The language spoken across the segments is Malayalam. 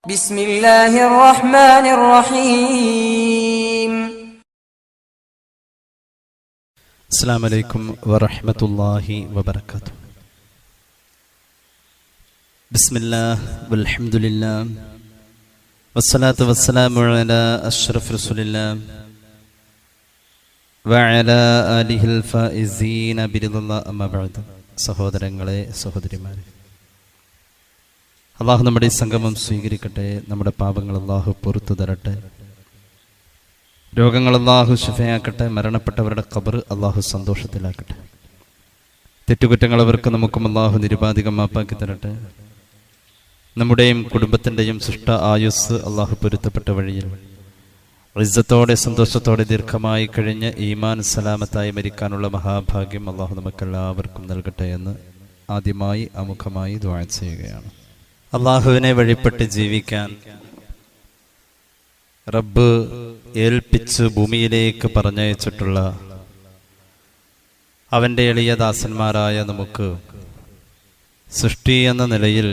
بسم الله الرحمن الرحيم. السلام عليكم ورحمة الله وبركاته. بسم الله والحمد لله والصلاة والسلام على أشرف رسول الله وعلى آله الفائزين برضا الله أما بعد. സഹോദരങ്ങളെ സഹോദരിമാരെ, അള്ളാഹു നമ്മുടെ ഈ സംഗമം സ്വീകരിക്കട്ടെ. നമ്മുടെ പാപങ്ങൾ അള്ളാഹു പുറത്തു തരട്ടെ. രോഗങ്ങൾ അള്ളാഹു ശിഫയാക്കട്ടെ. മരണപ്പെട്ടവരുടെ ഖബർ അള്ളാഹു സന്തോഷത്തിലാക്കട്ടെ. തെറ്റുകുറ്റങ്ങൾ അവർക്ക് നമുക്കും അള്ളാഹു നിരുപാധികം മാപ്പാക്കി തരട്ടെ. നമ്മുടെയും കുടുംബത്തിൻ്റെയും സൃഷ്ട ആയുസ് അള്ളാഹു പൊരുത്തപ്പെട്ട വഴിയിൽ ഇസ്സത്തോടെ സന്തോഷത്തോടെ ദീർഘമായി കഴിഞ്ഞ് ഈമാൻ സലാമത്തായി മരിക്കാനുള്ള മഹാഭാഗ്യം അള്ളാഹു നമുക്കെല്ലാവർക്കും നൽകട്ടെ എന്ന് ആദ്യമായി ആമുഖമായി ദുആ ചെയ്യുകയാണ്. അള്ളാഹുവിനെ വഴിപ്പെട്ട് ജീവിക്കാൻ റബ്ബ് ഏൽപ്പിച്ച് ഭൂമിയിലേക്ക് പറഞ്ഞയച്ചിട്ടുള്ള അവൻ്റെ എളിയ ദാസന്മാരായ നമുക്ക് സൃഷ്ടി എന്ന നിലയിൽ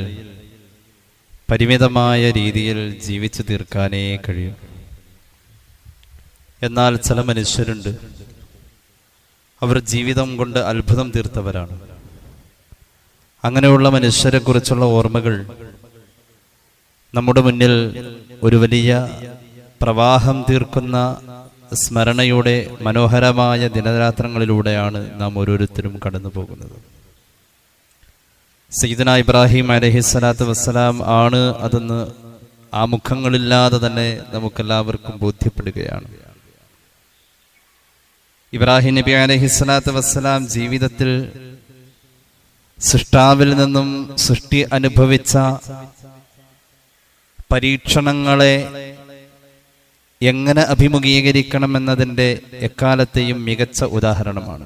പരിമിതമായ രീതിയിൽ ജീവിച്ചു തീർക്കാനേ കഴിയും. എന്നാൽ ചില മനുഷ്യരുണ്ട്, അവർ ജീവിതം കൊണ്ട് അത്ഭുതം തീർത്തവരാണ്. അങ്ങനെയുള്ള മനുഷ്യരെ കുറിച്ചുള്ള ഓർമ്മകൾ നമ്മുടെ മുന്നിൽ ഒരു വലിയ പ്രവാഹം തീർക്കുന്ന സ്മരണയുടെ മനോഹരമായ ദിനരാത്രങ്ങളിലൂടെയാണ് നാം ഓരോരുത്തരും കടന്നു പോകുന്നത്. സയ്യിദുന ഇബ്രാഹിം അലൈഹിസ്സലാത്തു വസ്സലാം ആണ് അതെന്ന് ആ മുഖങ്ങളില്ലാതെ തന്നെ നമുക്കെല്ലാവർക്കും ബോധ്യപ്പെടുകയാണ്. ഇബ്രാഹിം നബി അലൈഹിസ്സലാത്തു വസ്സലാം ജീവിതത്തിൽ സൃഷ്ടാവിൽ നിന്നും സൃഷ്ടി അനുഭവിച്ച പരീക്ഷണങ്ങളെ എങ്ങനെ അഭിമുഖീകരിക്കണമെന്നതിൻ്റെ എക്കാലത്തെയും മികച്ച ഉദാഹരണമാണ്.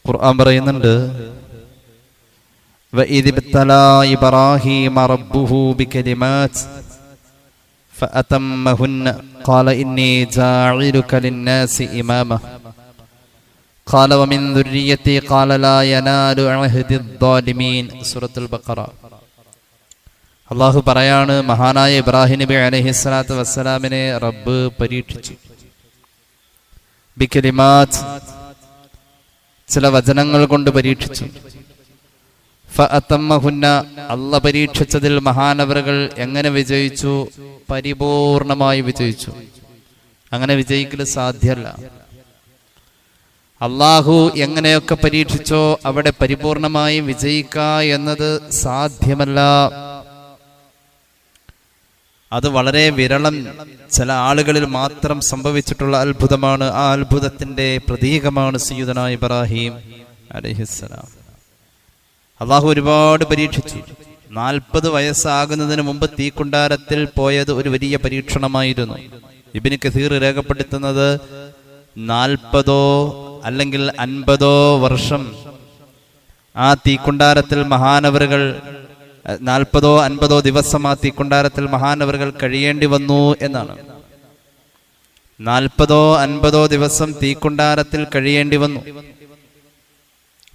ഖുർആൻ പറയുന്നുണ്ട്, വഇദ് ഇബ്തലാ ഇബ്രാഹീമ റബ്ബുഹു ബികലിമാത് ഫഅതമ്മഹുന്ന ഖാല ഇന്നി ജാഇലുക ലിന്നാസി ഇമാമ ഖാല വമിൻ ദുർരിയതി ഖാല ലാ യനാലു അഹ്ദിദ് ദ്വാലിമീൻ. സൂറത്തുൽ ബഖറ. അള്ളാഹു പറയാണ്, മഹാനായ ഇബ്രാഹിം നബി അലൈഹിസ്സലാത്തു വസ്സലാമിനെ റബ്ബ് പരീക്ഷിച്ചു. ബികലിമാത്, ചില വചനങ്ങൾ കൊണ്ട് പരീക്ഷിച്ചു. ഫഅതമ്മഹുന്ന, അല്ലാഹു പരീക്ഷിച്ചതിൽ മഹാനവറുകൾ എങ്ങനെ വിജയിച്ചു? പരിപൂർണമായി വിജയിച്ചു. അങ്ങനെ വിജയിക്കൽ സാധ്യമല്ല. അള്ളാഹു എങ്ങനെയൊക്കെ പരീക്ഷിച്ചോ അവിടെ പരിപൂർണമായി വിജയിക്കുക എന്നത് സാധ്യമല്ല. അത് വളരെ വിരളം, ചില ആളുകളിൽ മാത്രം സംഭവിച്ചിട്ടുള്ള അത്ഭുതമാണ്. ആ അത്ഭുതത്തിന്റെ പ്രതീകമാണ് സയ്യിദുനാ ഇബ്രാഹിം അലൈഹിസ്സലാം. അള്ളാഹു ഒരുപാട് പരീക്ഷിച്ചു. 40 വയസ്സാകുന്നതിന് മുമ്പ് തീക്കുണ്ടാരത്തിൽ പോയത് ഒരു വലിയ പരീക്ഷണമായിരുന്നു. ഇബ്നു കസീർ രേഖപ്പെടുത്തുന്നത് 40 അല്ലെങ്കിൽ 50 വർഷം ആ തീക്കുണ്ടാരത്തിൽ മഹാനവറുകൾ 40-50 ദിവസം ആ തീക്കുണ്ടാരത്തിൽ മഹാനവറുകൾ കഴിയേണ്ടി വന്നു എന്നാണ്. 40-50 ദിവസം തീക്കുണ്ടാരത്തിൽ കഴിയേണ്ടി വന്നു.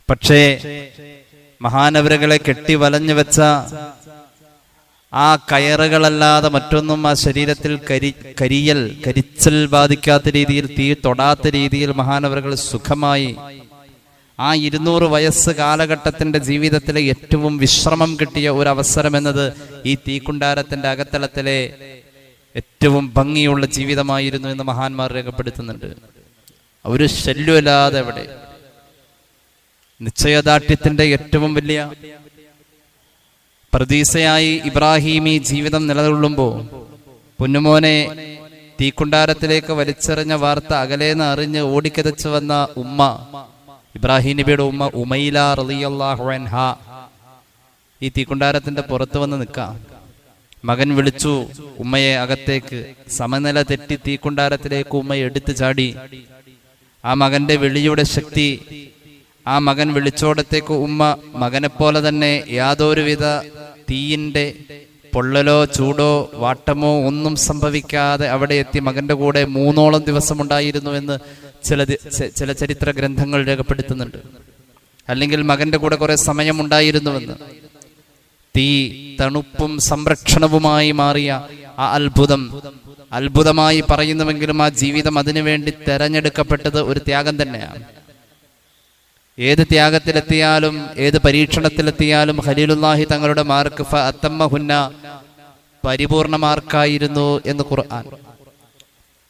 പക്ഷേ മഹാനവറുകളെ കെട്ടി വലഞ്ഞു വെച്ച ആ കയറുകളല്ലാതെ മറ്റൊന്നും ആ ശരീരത്തിൽ കരിച്ചൽ ബാധിക്കാത്ത രീതിയിൽ, തീ തൊടാത്ത രീതിയിൽ മഹാനവറുകൾ സുഖമായി ആ 200 വയസ്സ് കാലഘട്ടത്തിന്റെ ജീവിതത്തിലെ ഏറ്റവും വിശ്രമം കിട്ടിയ ഒരു അവസരം എന്നത് ഈ തീക്കുണ്ടാരത്തിന്റെ അകത്തളത്തിലെ ഏറ്റവും ഭംഗിയുള്ള ജീവിതമായിരുന്നു എന്ന് മഹാന്മാർ രേഖപ്പെടുത്തുന്നുണ്ട്. ഒരു ശല്യമില്ലാതെ അവിടെ നിശ്ചയദാർഢ്യത്തിന്റെ ഏറ്റവും വലിയ പ്രതീക്ഷയായി ഇബ്രാഹിമി ജീവിതം നിലകൊള്ളുമ്പോൾ പൊന്നുമോനെ തീക്കുണ്ടാരത്തിലേക്ക് വലിച്ചെറിഞ്ഞ വാർത്ത അകലേന്ന് അറിഞ്ഞ് ഓടിക്കതച്ചു വന്ന ഉമ്മ, ഇബ്രാഹിം നബിയുടെ ഉമ്മ ഉമൈല റളിയല്ലാഹു അൻഹാ, ഈ തീക്കുണ്ടാരത്തിന്റെ പുറത്ത് വന്ന് നിൽക്കാം. മകൻ വിളിച്ചു ഉമ്മയെ അകത്തേക്ക്. സമനില തെറ്റി തീക്കുണ്ടാരത്തിലേക്ക് ഉമ്മ എടുത്തു ചാടി. ആ മകന്റെ വിളിയുടെ ശക്തി, ആ മകൻ വിളിച്ചോടത്തേക്ക് ഉമ്മ മകനെപ്പോലെ തന്നെ യാതൊരുവിധ തീയിന്റെ പൊള്ളലോ ചൂടോ വാട്ടമോ ഒന്നും സംഭവിക്കാതെ അവിടെ എത്തി മകന്റെ കൂടെ 3 ദിവസം ഉണ്ടായിരുന്നു എന്ന് ചില ചരിത്ര ഗ്രന്ഥങ്ങൾ രേഖപ്പെടുത്തുന്നുണ്ട്. അല്ലെങ്കിൽ മകന്റെ കൂടെ കുറെ സമയം ഉണ്ടായിരുന്നുവെന്ന്. തീ തണുപ്പും സംരക്ഷണവുമായി മാറിയ ആ അത്ഭുതമായി പറയുന്നുവെങ്കിലും ആ ജീവിതം അതിനുവേണ്ടി തെരഞ്ഞെടുക്കപ്പെട്ടത് ഒരു ത്യാഗം തന്നെയാണ്. ഏത് ത്യാഗത്തിലെത്തിയാലും ഏത് പരീക്ഷണത്തിലെത്തിയാലും ഖലീലുല്ലാഹി തങ്ങളുടെ മാർക്ക് ഫഅത്തമ്മഹുന്ന പരിപൂർണ മാർക്കായിരുന്നു എന്ന് ഖുർആൻ.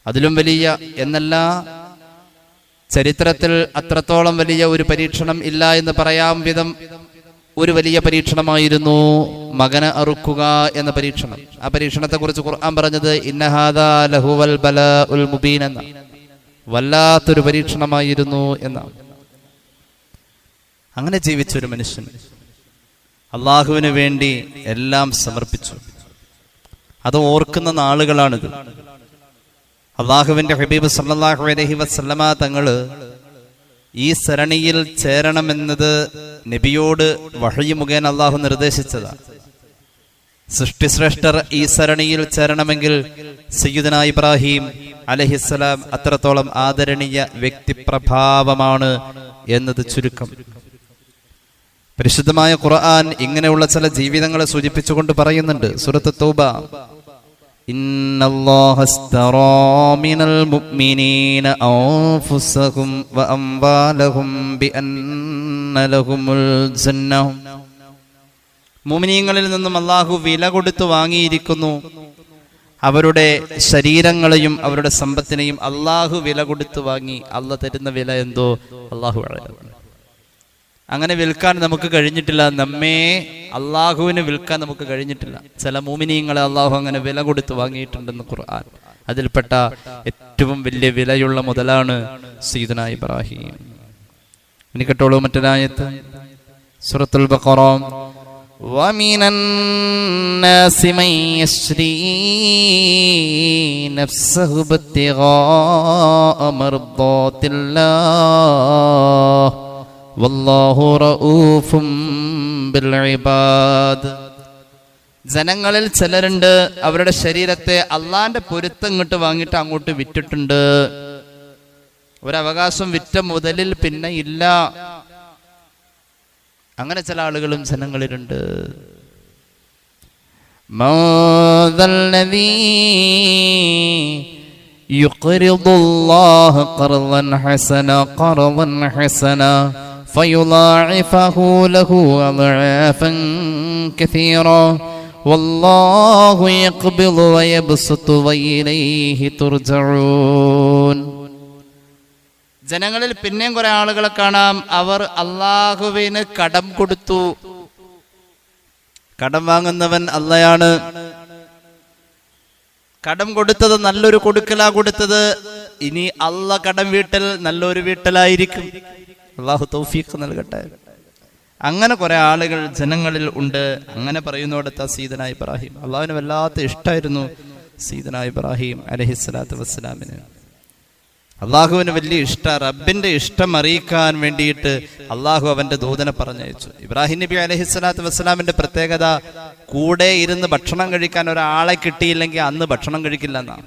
അതിലും വലിയ എന്നല്ല, ചരിത്രത്തിൽ അത്രത്തോളം വലിയ ഒരു പരീക്ഷണം ഇല്ല എന്ന് പറയാം വിധം ഒരു വലിയ പരീക്ഷണമായിരുന്നു മകനെ അറുക്കുക എന്ന പരീക്ഷണം. ആ പരീക്ഷണത്തെ കുറിച്ച് ഖുർആൻ പറഞ്ഞത് ഇന്നഹാദാ ലഹുവൽ ബലാഉൽ മുബീൻ എന്ന വല്ലാത്തൊരു പരീക്ഷണമായിരുന്നു എന്നാണ്. അങ്ങനെ ജീവിച്ചൊരു മനുഷ്യൻ അള്ളാഹുവിന് വേണ്ടി എല്ലാം സമർപ്പിച്ചു. അത് ഓർക്കുന്ന നാളുകളാണിത്. അള്ളാഹുവിന്റെ ഹബീബ് സല്ലല്ലാഹു അലൈഹി വസല്ലമ തങ്ങള് ഈ സരണിയിൽ ചേരണമെന്നത് നബിയോട് വഹയി മുഖേന അള്ളാഹു നിർദ്ദേശിച്ചതാണ്. സൃഷ്ടിശ്രേഷ്ഠർ ഈ സരണിയിൽ ചേരണമെങ്കിൽ സയ്യിദുനാ ഇബ്രാഹിം അലൈഹിസ്സലാം അത്രത്തോളം ആദരണീയ വ്യക്തിപ്രഭാവമാണ് എന്നത് ചുരുക്കം. പരിശുദ്ധമായ ഖുർആൻ ഇങ്ങനെയുള്ള ചില ജീവിതങ്ങളെ സൂചിപ്പിച്ചുകൊണ്ട് പറയുന്നുണ്ട്. സൂറത്ത് തൗബ, ഇന്നല്ലാഹ അസ്തറാ മിനൽ മുഅ്മിനീന അൻഫുസഹും വഅംവാലഹും ബിഅന്ന ലഹുമുൽ ജന്നഹ. മുഅ്മിനീങ്ങളിൽ നിന്നും അല്ലാഹു വില കൊടുത്തു വാങ്ങിയിരിക്കുന്നു. അവരുടെ ശരീരങ്ങളെയും അവരുടെ സമ്പത്തിനെയും അല്ലാഹു വില കൊടുത്തു വാങ്ങി. അല്ലാഹു തരുന്ന വില എന്തോ അല്ലാഹു അറിയാം. അങ്ങനെ വിൽക്കാൻ നമുക്ക് കഴിഞ്ഞിട്ടില്ല. നമ്മെ അള്ളാഹുവിന് വിൽക്കാൻ നമുക്ക് കഴിഞ്ഞിട്ടില്ല. ചില മുഅ്മിനീങ്ങളെ അള്ളാഹു അങ്ങനെ വില കൊടുത്ത് വാങ്ങിയിട്ടുണ്ടെന്ന് ഖുർആൻ. അതിൽപ്പെട്ട ഏറ്റവും വലിയ വിലയുള്ള മുതലാണ് സയ്യിദുനാ ഇബ്രാഹിം. ഇനി കേട്ടോളൂ മറ്റൊരായത്ത്, സൂറത്തുൽ ബഖറ, വമിനൻ നാസി മൻ യശ്രീ നഫ്സഹു ബിത്തിഗാഅ മർദാത്തില്ലാഹ് വല്ലാഹു റഊഫും ബിൽ ഇബാദ്. ജനങ്ങളിൽ ചിലരുണ്ട് അവരുടെ ശരീരത്തെ അള്ളാന്റെ പൊരുത്തം ഇങ്ങോട്ട് വാങ്ങിയിട്ട് അങ്ങോട്ട് വിറ്റിട്ടുണ്ട്. ഒരവകാശം വിറ്റ മുതലിൽ പിന്നെ ഇല്ല. അങ്ങനെ ചില ആളുകളും ജനങ്ങളിലുണ്ട്. മദല്ലദീ യുഖ്രിദുല്ലാഹ ഖർളൻ ഹസന فيضاعفه له أضعافا كثيرا والله يقبض ويبسط وإليه ترجعون. ജനങ്ങളിൽ പിന്നെയും കുറെ ആളുകളെ കാണാം, അവർ അള്ളാഹുവിന് കടം കൊടുത്തു. കടം വാങ്ങുന്നവൻ അള്ളയാണ്. കടം കൊടുത്തത് നല്ലൊരു കൊടുക്കലാ കൊടുത്തത്. ഇനി അള്ള കടം വീട്ടൽ നല്ലൊരു വീട്ടലായിരിക്കും. അള്ളാഹു തൗഫീഖ് നൽകട്ടെ. അങ്ങനെ കുറെ ആളുകൾ ജനങ്ങളിൽ ഉണ്ട്. അങ്ങനെ പറയുന്നിടത്ത സയ്യിദുനാ ഇബ്രാഹിം, അള്ളാഹുവിന് വല്ലാത്ത ഇഷ്ടമായിരുന്നു സയ്യിദുനാ ഇബ്രാഹിം അലൈഹിസ്സലാത്തു വസ്സലാമിന്. അള്ളാഹുവിന് വലിയ ഇഷ്ട. റബ്ബിന്റെ ഇഷ്ടം അറിയിക്കാൻ വേണ്ടിയിട്ട് അള്ളാഹു അവന്റെ ദൂതനെ പറഞ്ഞയച്ചു. ഇബ്രാഹിം നബി അലൈഹിസ്സലാത്തു വസ്സലാമിന്റെ പ്രത്യേകത, കൂടെ ഇരുന്ന് ഭക്ഷണം കഴിക്കാൻ ഒരാളെ കിട്ടിയില്ലെങ്കിൽ അന്ന് ഭക്ഷണം കഴിക്കില്ല എന്നാണ്.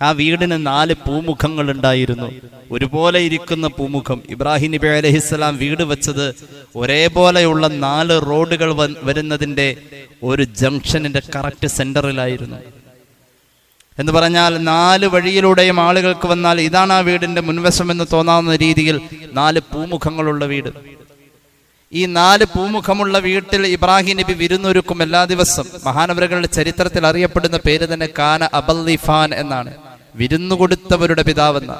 ആ വീടിന് 4 പൂമുഖങ്ങൾ ഉണ്ടായിരുന്നു. ഒരുപോലെ ഇരിക്കുന്ന പൂമുഖം. ഇബ്രാഹിം നബി അലൈഹിസ്സലാം വീട് വെച്ചത് ഒരേപോലെയുള്ള 4 റോഡുകൾ വരുന്നതിന്റെ ഒരു ജംഗ്ഷനിന്റെ കറക്റ്റ് സെന്ററിലായിരുന്നു. എന്ന് പറഞ്ഞാൽ 4 വഴിയിലൂടെയും ആളുകൾക്ക് വന്നാൽ ഇതാണ് ആ വീടിന്റെ മുൻവശം എന്ന് തോന്നാവുന്ന രീതിയിൽ 4 പൂമുഖങ്ങളുള്ള വീട്. ഈ 4 പൂമുഖമുള്ള വീട്ടിൽ ഇബ്രാഹിം നബി വിരുന്നൊരുക്കും എല്ലാ ദിവസം. മഹാനവറുകളുടെ ചരിത്രത്തിൽ അറിയപ്പെടുന്ന പേര് തന്നെ കാന അബല്ലിഫാൻ എന്നാണ്, വിരുന്നു കൊടുത്തവരുടെ പിതാവെന്ന.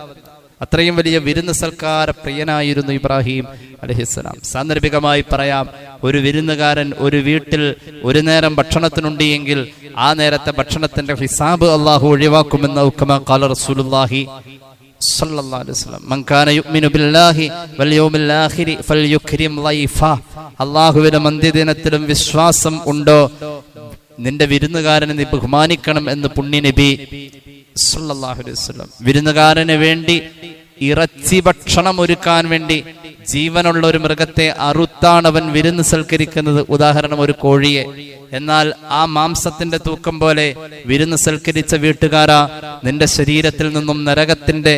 അത്രയും വലിയ വിരുന്ന് സൽക്കാര പ്രിയനായിരുന്നു ഇബ്രാഹിം അലൈഹിസ്സലാം. സാന്ദർഭികമായി പറയാം, ഒരു വിരുന്നുകാരൻ ഒരു വീട്ടിൽ ഒരു നേരം ഭക്ഷണത്തിനുണ്ട് എങ്കിൽ ആ നേരത്തെ ഭക്ഷണത്തിന്റെ ഹിസാബ് അള്ളാഹു ഒഴിവാക്കുമെന്ന് ഉക്കമാ ഖാല റസൂലുള്ളാഹി സ്വല്ലല്ലാഹു അലൈഹി വസല്ലം. മൻ കാന യുഅ്മിനു ബില്ലാഹി വൽ യൗമിൽ ആഖിരി ഫൽയുക്രിം ലൈഫ. അള്ളാഹുവിന്റെ അന്ത്യദിനത്തിലും വിശ്വാസം ഉണ്ടോ, നിന്റെ വിരുന്നുകാരനെ നീ ബഹുമാനിക്കണം എന്ന് പുണ്യ നബി സല്ലല്ലാഹു അലൈഹി വസല്ലം. വിരുന്നുകാരന് വേണ്ടി ഇറച്ചി ഭക്ഷണം ഒരുക്കാൻ വേണ്ടി ജീവനുള്ള ഒരു മൃഗത്തെ അറുത്താണ് അവൻ വിരുന്ന് സൽക്കരിക്കുന്നത്. ഉദാഹരണം, ഒരു കോഴിയെ. എന്നാൽ ആ മാംസത്തിന്റെ തൂക്കം പോലെ വിരുന്ന് സൽക്കരിച്ച വീട്ടുകാരാ, നിന്റെ ശരീരത്തിൽ നിന്നും നരകത്തിന്റെ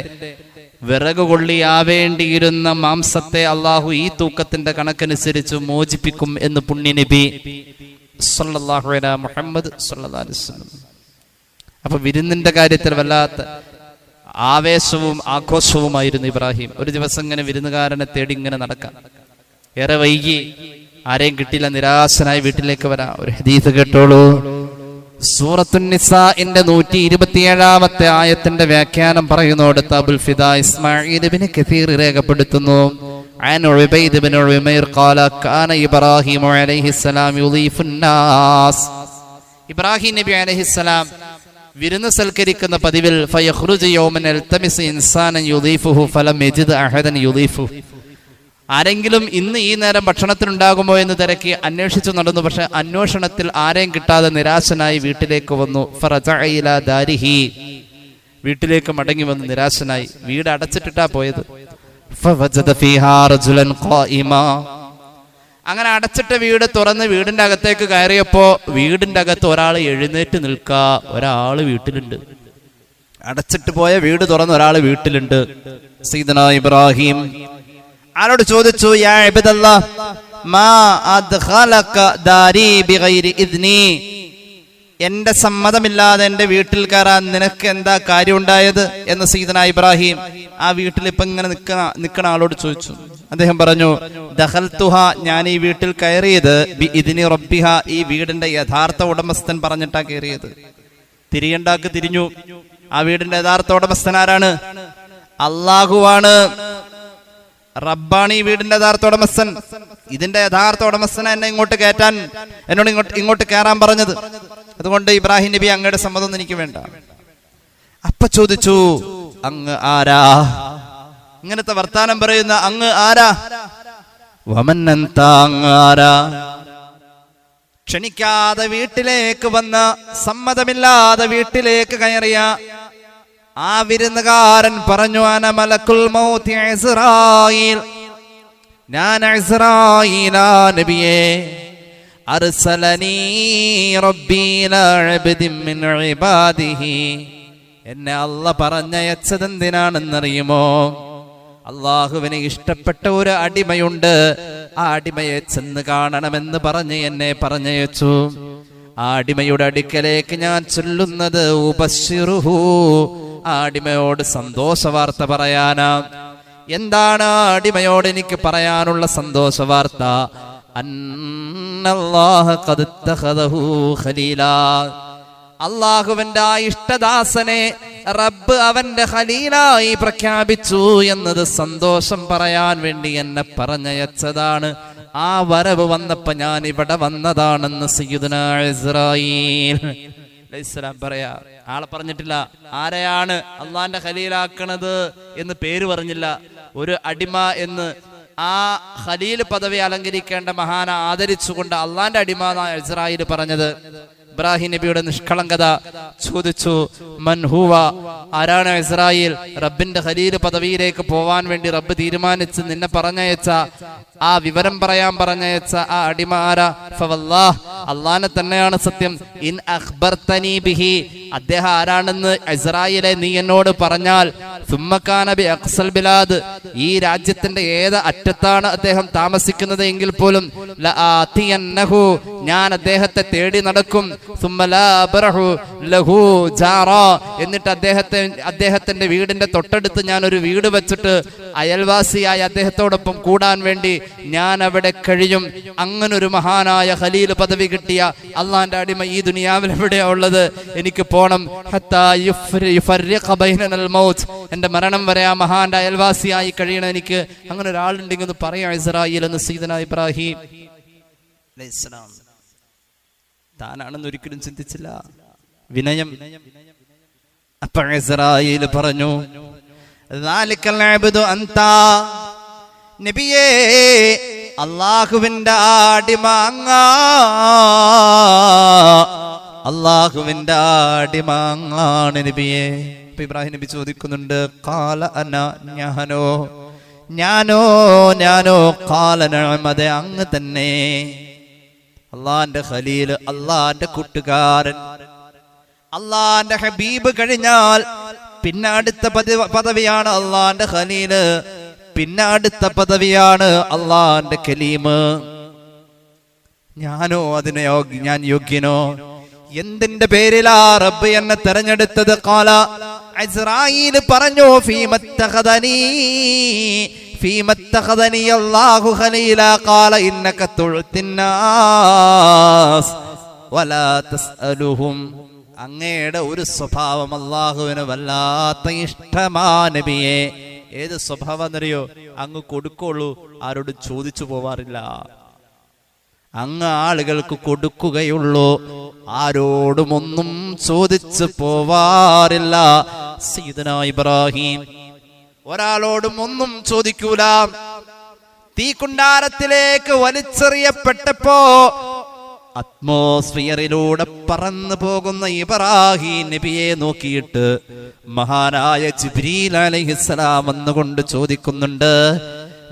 വിറക് കൊള്ളിയാവേണ്ടിയിരുന്ന മാംസത്തെ അള്ളാഹു ഈ തൂക്കത്തിന്റെ കണക്കനുസരിച്ച് മോചിപ്പിക്കും എന്ന് പുണ്യ നബി സല്ലല്ലാഹു അലൈഹി മുഹമ്മദ് സല്ലല്ലാഹു അലൈഹി വസല്ലം. അപ്പൊ വിരുന്നിന്റെ കാര്യത്തിൽ വല്ലാത്ത ആവേശവും ആഘോഷവുമായിരുന്നു ഇബ്രാഹിം. ഒരു ദിവസം ഇങ്ങനെ വിരുന്നുകാരനെ തേടി ഇങ്ങനെ നടക്കാം. ഏറെ വൈകി, ആരെയും കിട്ടില്ല, നിരാശനായി വീട്ടിലേക്ക് വരാം. ഒരു ഹദീസ് കേട്ടോളൂ. സൂറത്തുൻ നിസാഇന്റെ 127-ാമത്തെ ആയത്തിന്റെ വ്യാഖ്യാനം പറയുന്നിടത്ത് അബുൽ ഫിദാ ഇസ്മാഈൽ ഇബ്നു കസീർ രേഖപ്പെടുത്തുന്നു, عن عبيد بن عمير قال كان إبراهيم عليه السلام يضيف الناس. ഇബ്രാഹിം നബി അലൈഹിസ്സലാം വിരുന്ന് സൽക്കരിക്കുന്ന പതിവിൽ ഫയഖ്റുജു യൗമൻ അൽതമിസ് ഇൻസാനൻ യുദീഫുഹു ഫലം യജിദ് അഹദൻ യുദീഫു. ആരെങ്കിലും ഇന്ന് ഈ നേരം ഭക്ഷണത്തിനുണ്ടാകുമോ എന്ന് തിരക്കി അന്വേഷിച്ചു നടന്നു. പക്ഷെ അന്വേഷണത്തിൽ ആരെയും കിട്ടാതെ നിരാശനായി വീട്ടിലേക്ക് വന്നു. ഫറജഅ ഇലാ ദാരിഹി, വീട്ടിലേക്ക് മടങ്ങി വന്ന് നിരാശനായി. വീട് അടച്ചിട്ടിട്ടാ പോയത്. ഫവജദ ഫീഹാ റജുലൻ ഖായിമാ. അങ്ങനെ അടച്ചിട്ട വീട് തുറന്ന് വീടിന്റെ അകത്തേക്ക് കയറിയപ്പോ വീടിന്റെ അകത്ത് ഒരാൾ എഴുന്നേറ്റ് നിൽക്കാ. ഒരാള് വീട്ടിലുണ്ട്. അടച്ചിട്ട് പോയ വീട് തുറന്ന് ഒരാൾ വീട്ടിലുണ്ട്. സയ്യിദനാ ഇബ്രാഹിം ആരോട് ചോദിച്ചു, യാ ഇബ്ദല്ലാഹ് മാ അദ്ഖലക ദാരി ബിഗൈരി ഇദ്നി, എന്റെ സമ്മതമില്ലാതെ എന്റെ വീട്ടിൽ കയറാൻ നിനക്ക് എന്താ കാര്യം ഉണ്ടായത് എന്ന് സയ്യിദനാ ഇബ്രാഹിം ആ വീട്ടിൽ ഇപ്പൊ ഇങ്ങനെ നിൽക്കുന്ന ആളോട് ചോദിച്ചു. അദ്ദേഹം പറഞ്ഞു, ദഖൽതുഹ, ഞാൻ ഈ വീട്ടിൽ കയറിയത് ബി ഇദ്നി റബ്ബിഹ, ഈ വീടിന്റെ യഥാർത്ഥ ഉടമസ്ഥൻ പറഞ്ഞിട്ടാ കയറിയത്. തിരിയണ്ടാക്ക് തിരിഞ്ഞു. ആ വീടിന്റെ യഥാർത്ഥ ഉടമസ്ഥൻ ആരാണ്? അല്ലാഹുവാണ്, റബ്ബാണ് ഈ വീടിന്റെ യഥാർത്ഥ ഉടമസ്ഥൻ. ഇതിന്റെ യഥാർത്ഥ ഉടമസ്ഥനെ എന്നെ ഇങ്ങോട്ട് കയറ്റാൻ, എന്നോട് ഇങ്ങോട്ട് കയറാൻ പറഞ്ഞത്. അതുകൊണ്ട് ഇബ്രാഹിം നബി, അങ്ങയുടെ സമ്മതം എനിക്ക് വേണ്ട. അപ്പൊ ചോദിച്ചു, അങ്ങ് ആരാ? ഇങ്ങനത്തെ വർത്താനം പറയുന്ന അങ്ങ് ആരാ? വമന്നന്ത, അങ്ങ് ആരാ? ക്ഷണിക്കാതെ വീട്ടിലേക്ക് വന്ന, സമ്മതമില്ലാതെ വീട്ടിലേക്ക് കയറിയ ആ വിരുന്നുകാരൻ പറഞ്ഞു, അന മലക്കുൽ മൗത്ത് ഇസ്രായീൽ, ഞാൻ ഇസ്രായീലാ നബിയേ. അർസലനീ റബ്ബി ഇലാ അബ്ദിൻ മിൻ ഇബാദിഹി, എന്നെ അല്ലാഹ് പറഞ്ഞയച്ചതെന്തിനാണെന്നറിയുമോ? അള്ളാഹുവിന് ഇഷ്ടപ്പെട്ട ഒരു അടിമയുണ്ട്, ആ അടിമയെ ചെന്ന് കാണണമെന്ന് പറഞ്ഞ് എന്നെ പറഞ്ഞയച്ചു. ആ അടിമയുടെ അടുക്കലേക്ക് ഞാൻ ചൊല്ലുന്നത് ഉബശ്ശിറുഹു, ആ അടിമയോട് സന്തോഷ വാർത്ത പറയാനാ. എന്താണ് ആ അടിമയോട് എനിക്ക് പറയാനുള്ള സന്തോഷ വാർത്ത? അന്നല്ലാഹ ഖദ് ഇത്തഖദഹു ഖലീലാ, അള്ളാഹുവിന്റെ ആ ഇഷ്ടദാസനെ റബ്ബ് അവന്റെ ഖലീലായി പ്രഖ്യാപിച്ചു എന്നത് സന്തോഷം പറയാൻ വേണ്ടി എന്നെ പറഞ്ഞയച്ചതാണ്. ആ വരവ് വന്നപ്പോ ഞാൻ ഇവിടെ വന്നതാണെന്ന് സയ്യിദുനാ ഇസ്രായീൽ അലൈഹിസ്സലാം പറയാ. ആളെ പറഞ്ഞിട്ടില്ല, ആരെയാണ് അള്ളാന്റെ ഖലീലാക്കണത് എന്ന് പേര് പറഞ്ഞില്ല. ഒരു അടിമ എന്ന് ആ ഖലീൽ പദവി അലങ്കരിക്കേണ്ട മഹാന ആദരിച്ചുകൊണ്ട് അള്ളാന്റെ അടിമ എന്നാണ് ഇസ്രായേൽ പറഞ്ഞത്. ഇബ്രാഹിം നബിയുടെ നിഷ്കളങ്കത ചോദിച്ചു, മൻ ഹുവ, ആരാണ് ഇസ്രായേൽ? റബ്ബിന്റെ ഖലീൽ പദവിയിലേക്ക് പോവാൻ വേണ്ടി റബ്ബ് തീരുമാനിച്ച് നിന്നെ പറഞ്ഞയച്ച, ആ വിവരം പറയാൻ പറഞ്ഞയച്ച ആ അടിമ ആരാ? ഫവല്ലാഹ്, അള്ളാനെ തന്നെയാണ് സത്യം. ഇൻ അഖ്ബർതനി ബിഹി, അദ്ദേഹം ആരാണെന്ന് ഇസ്രായേലെ നീ എന്നോട് പറഞ്ഞാൽ, സുമ്മകാന ബി അഖ്സൽ ബിലാദ്, ഈ രാജ്യത്തിന്റെ ഏത് അറ്റത്താണ് അദ്ദേഹം താമസിക്കുന്നത് എങ്കിൽ പോലും ലആതിയന്നഹു, ഞാൻ അദ്ദേഹത്തെ തേടി നടക്കും. സുമ്മ ലാ അബ്റഹു ലഹു ജാറാ, എന്നിട്ട് അദ്ദേഹത്തിന്റെ വീടിന്റെ തൊട്ടടുത്ത് ഞാൻ ഒരു വീട് വെച്ചിട്ട് അയൽവാസിയായി അദ്ദേഹത്തോടൊപ്പം കൂടാൻ വേണ്ടി ഞാൻ അവിടെ കഴിയും. അങ്ങനൊരു മഹാനായ ഖലീൽ പദവി കിട്ടിയ അള്ളാന്റെ അടിമ ഈ ദുനിയാവിൽ എവിടെയാ ഉള്ളത്? എനിക്ക് പോണം. ഹത്താ യുഫർരിഖ ബൈനൽ മൗത്ത്, എന്റെ മരണം വരെ ആ മഹാന്റെ അയൽവാസിയായി കഴിയണം എനിക്ക്. അങ്ങനെ ഒരാളുണ്ടെങ്കിൽ ഒന്ന് പറയാം ഇസ്രായേൽ എന്ന് സയ്യിദനാ ഇബ്രാഹിം അലൈഹിസ്സലാം. താനാണെന്ന് ഒരിക്കലും ചിന്തിച്ചില്ല. വിനയം. അപ്പൊ ഇസ്രായേൽ പറഞ്ഞു, ദാലികൽ അബ്ദു അൻത, നബിയേ, അല്ലാഹുവിന്റെ അടിമ അങ്ങാ, അല്ലാഹുവിന്റെ അടിമ അങ്ങാണ് നബിയേ. അപ്പൊ ഇബ്രാഹിം നബി ചോദിക്കുന്നുണ്ട്, ഖാല അന, ഞാനോ ഖാല നഅം, അതെ അങ്ങ് തന്നെ. അള്ളാന്റെ ഖലീൽ, അള്ളാന്റെ കൂട്ടുകാരൻ, അള്ളാന്റെ ഹബീബ് കഴിഞ്ഞാൽ പിന്നെ അടുത്ത പദവിയാണ് അള്ളാന്റെ ഖലീല്, പിന്നെ അടുത്ത പദവിയാണ് അള്ളാന്റെ കലീമ്. ഞാനോ അതിന് ഞാൻ യോഗ്യനോ? എന്തിന്റെ പേരിലാ റബ്ബ് എന്നെ തെരഞ്ഞെടുത്തത്? ഖാല ഇസ്രായീൽ പറഞ്ഞു, ഫീമത്തഖദനി അല്ലാഹു ഖലീല ഖാല ഇന്നക തുഅ്തിന്നാസ് വലാ തസ്അലുഹും. അങ്ങയുടെ ഒരു സ്വഭാവം അല്ലാഹുവിന് വല്ലാത്ത ഇഷ്ടമാ നബിയെ. ഏത് സ്വഭാവം എന്നറിയോ? അങ്ങ് കൊടുക്കുള്ളൂ, ആരോടും ചോദിച്ചു പോവാറില്ല. അങ്ങ് ആളുകൾക്ക് കൊടുക്കുകയുള്ളൂ, ആരോടും ഒന്നും ചോദിച്ചു പോവാറില്ല. സയ്യിദനാ ഇബ്രാഹിം ഒരാളോടും ഒന്നും ചോദിക്കൂല. തീക്കുണ്ടാരത്തിലേക്ക് വലിച്ചെറിയപ്പെട്ടപ്പോ അറ്റ്മോസ്ഫിയറിലൂടെ പറന്നു പോകുന്ന ഇബ്രാഹിം നബിയെ നോക്കിയിട്ട് മഹാനായ ജിബ്രീൽ അലൈഹിസ്സലാം വന്നുകൊണ്ട് ചോദിക്കുന്നുണ്ട്,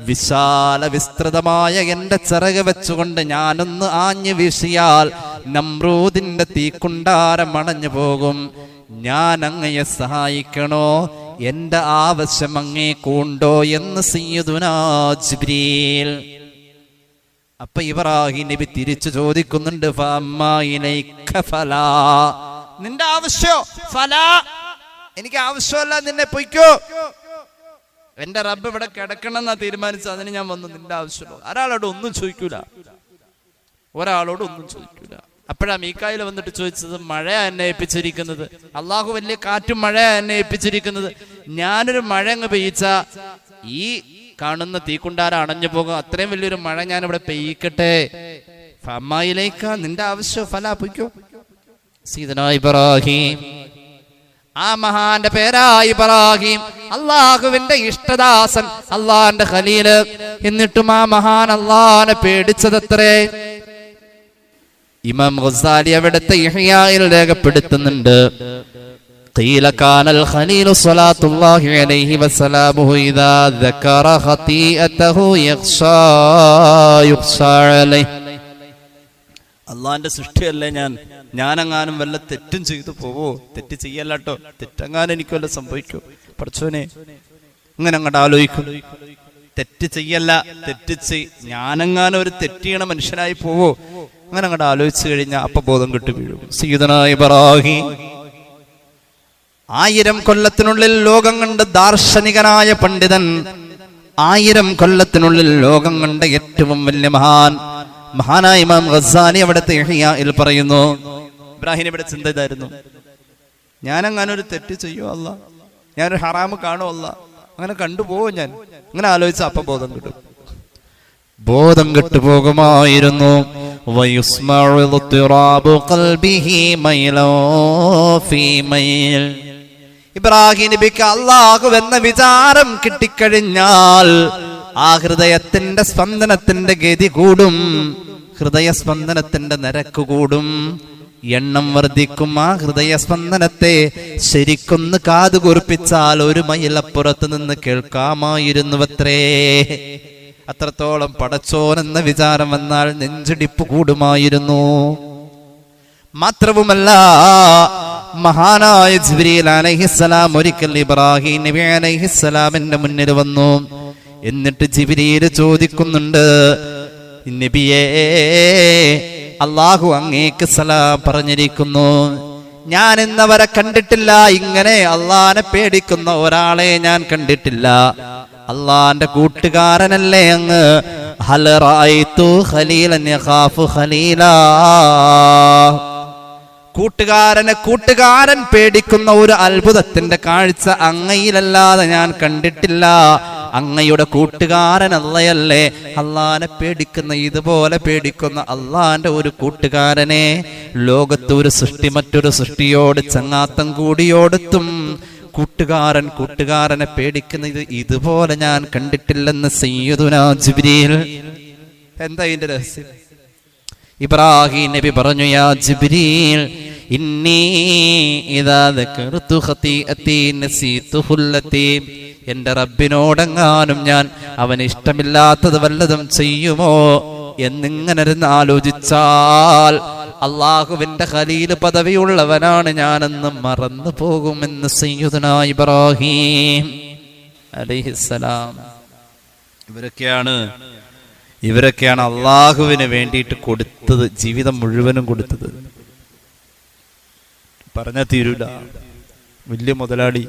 വിശാല വിസ്തൃതമായ എന്റെ ചിറക് വെച്ചുകൊണ്ട് ഞാനൊന്ന് ആഞ്ഞു വീശിയാൽ നമ്രൂദിന്റെ തീക്കുണ്ടാരം അണഞ്ഞു പോകും. ഞാൻ അങ്ങയെ സഹായിക്കണോ? എന്റെ ആവശ്യം അങ്ങേക്കുണ്ടോ എന്ന് സയ്യിദുനാ ജിബ്രീൽ. അപ്പൊ ഇബ്രാഹിം നബി തിരിച്ചു ചോദിക്കുന്നുണ്ട്, നിന്റെ ആവശ്യോ? ഫലാ, എനിക്ക് ആവശ്യമല്ല, നിന്നെ പൊയ്ക്കോ. എന്റെ റബ്ബ് ഇവിടെ കിടക്കണമെന്നാ തീരുമാനിച്ചു, അതിന് ഞാൻ വന്നു. നിന്റെ ആവശ്യമല്ലോ. ഒരാളോട് ഒന്നും ചോദിക്കൂല, ഒരാളോട് ഒന്നും ചോദിക്കൂല. അപ്പോഴാ മീക്കായിൽ വന്നിട്ട് ചോദിച്ചത്, മഴയാ എന്നെ ഏൽപ്പിച്ചിരിക്കുന്നത്, അള്ളാഹു വലിയ കാറ്റും മഴയാ എന്നെ ഏൽപ്പിച്ചിരിക്കുന്നത്. ഞാനൊരു മഴ അങ്ങ് പെയ്യിച്ച ഈ കാണുന്ന തീക്കുണ്ടാരം അണഞ്ഞു പോകും. അത്രയും വലിയൊരു മഴ ഞാൻ ഇവിടെ പെയ്യിക്കട്ടെ. ഫമ്മായിലേക്ക, നിന്റെ ആവശ്യം ഫലാ, പൊയ്ക്കോ. സയ്യിദനാ ഇബ്രാഹിം, ആ മഹാന്റെ പേരാ ഇബ്രാഹിം, അള്ളാഹുവിന്റെ ഇഷ്ടദാസൻ, അള്ളാന്റെ ഖലീല്. എന്നിട്ടും ആ മഹാൻ അള്ളാനെ പേടിച്ചതത്രേ. ഇമാം ഗസാലി അവിടുത്തെ ഇഹ്യായിൽ രേഖപ്പെടുത്തുന്നുണ്ട്, قيل كان الخليل صلاة الله عليه وسلامه إذا ذكر خطيئته يخشى عليه. അള്ളാന്റെ സൃഷ്ടിയല്ലേ ഞാനെങ്ങാനും വല്ല തെറ്റും ചെയ്തു പോവോ? തെറ്റ് ചെയ്യല്ലോ, തെറ്റെങ്ങാനും എനിക്ക് വല്ല സംഭവിക്കോ? പഠിച്ചോനെ, ഇങ്ങനെ അങ്ങോട്ട് ആലോചിക്കും. തെറ്റ് ചെയ്യല്ല, ഞാനെങ്ങാനും ഒരു തെറ്റ് ചെയ്യണ മനുഷ്യനായി പോവോ? അങ്ങനെ അങ്ങോട്ട് ആലോചിച്ചു കഴിഞ്ഞാൽ അപ്പൊ ബോധം കിട്ടു വീഴും. സയ്യിദനാ ഇബ്രാഹിം 1000 കൊല്ലത്തിനുള്ളിൽ ലോകം കണ്ട ദാർശനികനായ പണ്ഡിതൻ, 1000 കൊല്ലത്തിനുള്ളിൽ ലോകം കണ്ട ഏറ്റവും വലിയ മഹാനായ ഇമാം ഗസാലി അവിടുത്തെ ഇഹ്യായിൽ പറയുന്നു, ഇബ്രാഹിം ഇവിടെ ചിന്ത ഇതായിരുന്നു, ഞാനെങ്ങാനും ഒരു തെറ്റ് ചെയ്യോ അല്ല, ഞാനൊരു ഹറാമ് കാണോ അല്ല, അങ്ങനെ കണ്ടുപോവോ? ഞാൻ അങ്ങനെ ആലോചിച്ച അപ്പൊ ബോധം കെട്ടുപോകുമായിരുന്നു. ഇബ്രാഹിം നബിക്ക് അല്ലാഹു എന്ന വിചാരം കിട്ടിക്കഴിഞ്ഞാൽ ആ ഹൃദയത്തിന്റെ സ്പന്ദനത്തിന്റെ ഗതി കൂടും, ഹൃദയസ്പന്ദനത്തിന്റെ നിരക്ക് കൂടും, എണ്ണം വർദ്ധിക്കും. ആ ഹൃദയസ്പന്ദനത്തെ ശരിക്കൊന്ന് കാതുകുറിപ്പിച്ചാൽ 1 മൈലപ്പുറത്ത് നിന്ന് കേൾക്കാമായിരുന്നുവത്രേ. അത്രത്തോളം പടച്ചോൻ എന്ന വിചാരം വന്നാൽ നെഞ്ചിടിപ്പ് കൂടുമായിരുന്നു. മാത്രവുമല്ല, മഹാനായ ജിബ്രീൽ അലൈഹിസ്സലാം ഒരിക്കൽ ഇബ്രാഹിം നബി അലൈഹിസ്സലാമിന്റെ മുന്നിൽ വന്നു. എന്നിട്ട് ജിബ്രീൽ ചോദിക്കുന്നുണ്ട്, നബിയേ, അല്ലാഹു അങ്ങേക്ക് സലാം പറഞ്ഞിരിക്കുന്നു, ഞാൻ ഇന്നവരെ കണ്ടിട്ടില്ല, ഇങ്ങനെ അള്ളാനെ പേടിക്കുന്ന ഒരാളെ ഞാൻ കണ്ടിട്ടില്ല. അള്ളാന്റെ കൂട്ടുകാരനല്ലേ അങ്ങ്? ഹൽ റഅയ്തു ഖലീലൻ യഖാഫു ഖലീലാ. കൂട്ടുകാരൻ പേടിക്കുന്ന ഒരു അത്ഭുതത്തിന്റെ കാഴ്ച അങ്ങയിലല്ലാതെ ഞാൻ കണ്ടിട്ടില്ല. അങ്ങയുടെ കൂട്ടുകാരൻ അല്ലയല്ലേ? അള്ളാനെ പേടിക്കുന്ന, ഇതുപോലെ പേടിക്കുന്ന അള്ളാന്റെ ഒരു കൂട്ടുകാരനെ ലോകത്ത് ഒരു സൃഷ്ടി മറ്റൊരു സൃഷ്ടിയോട് ചങ്ങാത്തം കൂടിയോടത്തും കൂട്ടുകാരനെ പേടിക്കുന്ന ഇതുപോലെ ഞാൻ കണ്ടിട്ടില്ലെന്ന് സയ്യിദുനാ ജിബ്രീൽ. എന്താ ഇതിന്റെ രഹസ്യം? ഇബ്രാഹിം നബി പറഞ്ഞു, യാ ജിബ്രീൽ, ഇന്നി ഇദാ ദകർതു ഖതീഅതി നസീതുഹു അല്ലതി. എന്റെ റബ്ബിനോടെങ്ങാനും ഞാൻ അവന് ഇഷ്ടമില്ലാത്തത് വല്ലതും ചെയ്യുമോ എന്നിങ്ങനെ ആലോചിച്ചാൽ അള്ളാഹുവിന്റെ ഖലീൽ പദവിയുള്ളവനാണ് ഞാനെന്ന് മറന്നു പോകുമെന്ന് സയ്യിദുനാ ഇബ്രാഹിം അലൈഹിസ്സലാം. ഇവരൊക്കെയാണ് ഇവരൊക്കെയാണ് അള്ളാഹുവിന് വേണ്ടിയിട്ട് കൊടുത്തത്, ജീവിതം മുഴുവനും കൊടുത്തത്. പറഞ്ഞാൽ തീരൂല. വലിയ മുതലാളി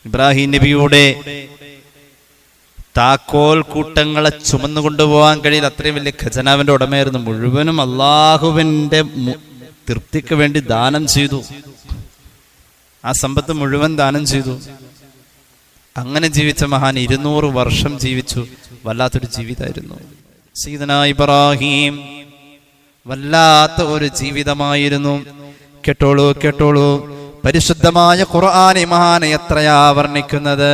ഇബ്രാഹിം നബിയുടെ താക്കോൽ കൂട്ടങ്ങളെ ചുമന്നു കൊണ്ടുപോകാൻ കഴിയില്ല, അത്രയും വലിയ ഖജനാവിന്റെ ഉടമയായിരുന്നു. മുഴുവനും അള്ളാഹുവിന്റെ തൃപ്തിക്ക് വേണ്ടി ദാനം ചെയ്തു. ആ സമ്പത്ത് മുഴുവൻ ദാനം ചെയ്തു. അങ്ങനെ ജീവിച്ച മഹാൻ 200 വർഷം ജീവിച്ചു. വല്ലാത്തൊരു ജീവിതമായിരുന്നു സയ്യിദനാ ഇബ്രാഹിം. വല്ലാത്ത ഒരു ജീവിതമായിരുന്നു. കേട്ടോളൂ, പരിശുദ്ധമായ ഖുർആൻ മഹാൻ എത്രയാ വർണ്ണിക്കുന്നത്.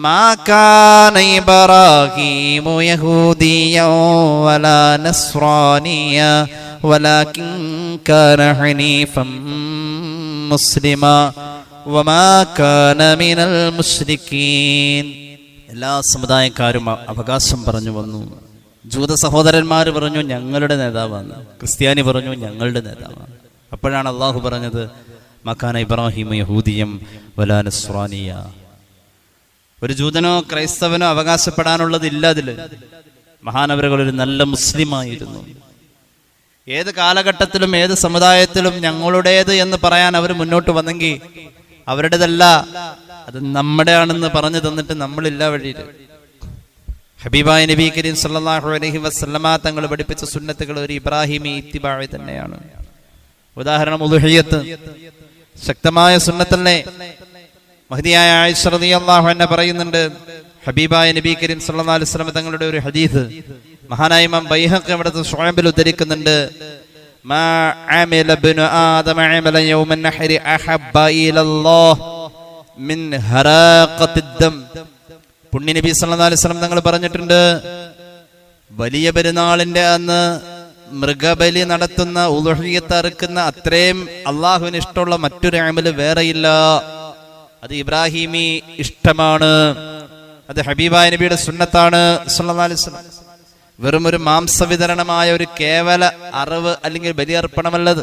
മാ കാന ഇബ്രാഹീമു യഹൂദിയ്യൻ വലാ നസ്റാനിയ്യ വലാകിൻ കാന ഹനീഫൻ മുസ്ലിമാ വമാ കാന മിനൽ മുശ്രിക്കീൻ. എല്ലാ സമുദായക്കാരും അവകാശം പറഞ്ഞു വന്നു. ജൂത സഹോദരന്മാർ പറഞ്ഞു ഞങ്ങളുടെ നേതാവാണ്, ക്രിസ്ത്യാനി പറഞ്ഞു ഞങ്ങളുടെ നേതാവാണ്. അപ്പോഴാണ് അള്ളാഹു പറഞ്ഞത് മക്കാന ഇബ്രാഹിം യഹൂദിയം വലാ നസ്റാനിയ. ഒരു ജൂതനോ ക്രൈസ്തവനോ അവകാശപ്പെടാനുള്ളതില്ല അതില്. മഹാനവരുകൾ ഒരു നല്ല മുസ്ലിമായിരുന്നു. ഏത് കാലഘട്ടത്തിലും ഏത് സമുദായത്തിലും ഞങ്ങളുടേത് എന്ന് പറയാൻ അവർ മുന്നോട്ട് വന്നെങ്കിൽ അവരുടേതല്ല, അത് നമ്മുടെ ആണെന്ന് പറഞ്ഞു തന്നിട്ട് നമ്മളില്ല വഴിയിൽ. ഹബീബായ നബി കരീം സല്ലല്ലാഹു അലൈഹി വസല്ലമ തങ്ങൾ പഠിപ്പിച്ച സുന്നത്തുകൾ ഒരു ഇബ്രാഹിമി ഇത്തിബാഇ തന്നെയാണ്. ഉദാഹരണം ഉളുഹിയ്യത്ത്, ശക്തമായ സുന്നത്തല്ലേ. മഹദിയായ ആയിഷ റളിയല്ലാഹു അൻഹ പറയുന്നുണ്ട്, ഹബീബായ നബി കരീം സല്ലല്ലാഹു അലൈഹി വസല്ലമ തങ്ങളുടെ ഒരു ഹദീസ് മഹാനായ ഇമാം ബൈഹഖി അവിടുത്തെ ശുഅബിൽ ഉദ്ധരിക്കുന്നുണ്ട്. മാ അമില ഇബ്നു ആദമ അമല യൗമൻ നഹരി അഹബ്ബ ഇലല്ലാഹ് മിൻ ഹറാഖത്തിദ് ദം. പുണ്യ നബി സല്ലല്ലാഹു അലൈഹി വസല്ലം തങ്ങൾ പറഞ്ഞിട്ടുണ്ട്, വലിയ പെരുന്നാളിന്റെ അന്ന് മൃഗബലി നടത്തുന്ന ഉളുഹിയ്യത്ത് അറുക്കുന്ന അത്രയും അള്ളാഹുവിന് ഇഷ്ടമുള്ള മറ്റൊരു അമല് വേറെയില്ല. അത് ഇബ്രാഹിമി ഇഷ്ടമാണ്, അത് ഹബീബായ നബിയുടെ സുന്നത്താണ് സല്ലല്ലാഹു അലൈഹി വസല്ലം. വെറും ഒരു മാംസവിതരണമായ ഒരു കേവല അറിവ് അല്ലെങ്കിൽ ബലിയർപ്പണമല്ലത്.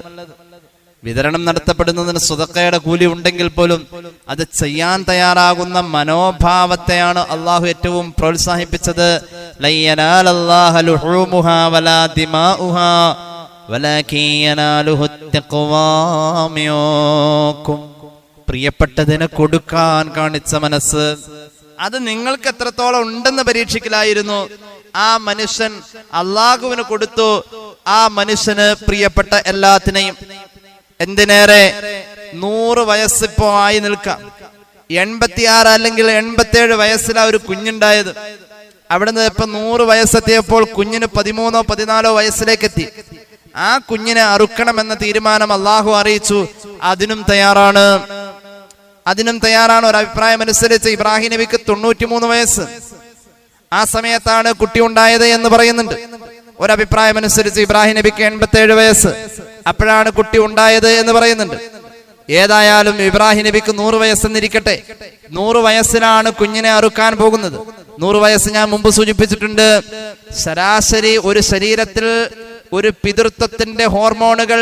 വിതരണം നടത്തപ്പെടുന്നതിന് സ്വതക്കയുടെ കൂലി ഉണ്ടെങ്കിൽ പോലും അത് ചെയ്യാൻ തയ്യാറാകുന്ന മനോഭാവത്തെയാണ് അള്ളാഹു ഏറ്റവും പ്രോത്സാഹിപ്പിച്ചത്. പ്രിയപ്പെട്ടതിനെ കൊടുക്കാൻ കാണിച്ച മനസ്സ്, അത് നിങ്ങൾക്ക് എത്രത്തോളം ഉണ്ടെന്ന് പരീക്ഷിക്കലായിരുന്നു. ആ മനുഷ്യൻ അള്ളാഹുവിന് കൊടുത്തു. ആ മനുഷ്യന് പ്രിയപ്പെട്ട എല്ലാത്തിനെയും. എന്തിനേറെ 100 വയസ്സിപ്പോ ആയി നിൽക്കാം. 86 അല്ലെങ്കിൽ 87 വയസ്സിലാ ഒരു കുഞ്ഞുണ്ടായത്. അവിടുന്ന് ഇപ്പൊ 100 വയസ്സെത്തിയപ്പോൾ കുഞ്ഞിന് 13 14 വയസ്സിലേക്ക് എത്തി. ആ കുഞ്ഞിനെ അറുക്കണമെന്ന തീരുമാനം അള്ളാഹു അറിയിച്ചു. അതിനും തയ്യാറാണ്. ഒരു അഭിപ്രായം അനുസരിച്ച് ഇബ്രാഹിം നബിക്ക് 93 വയസ്സ്. ആ സമയത്താണ് കുട്ടി ഉണ്ടായത് എന്ന് പറയുന്നുണ്ട്. ഒരഭിപ്രായം അനുസരിച്ച് ഇബ്രാഹിം നബിക്ക് 87 വയസ്സ്, അപ്പോഴാണ് കുട്ടി ഉണ്ടായത് എന്ന് പറയുന്നുണ്ട്. ഏതായാലും ഇബ്രാഹിം നബിക്ക് 100 വയസ്സെന്നിരിക്കട്ടെ. 100 വയസ്സിലാണ് കുഞ്ഞിനെ അറുക്കാൻ പോകുന്നത്. 100 വയസ്സ് ഞാൻ മുമ്പ് സൂചിപ്പിച്ചിട്ടുണ്ട്. ശരാശരി ഒരു ശരീരത്തിൽ ഒരു പിതൃത്വത്തിന്റെ ഹോർമോണുകൾ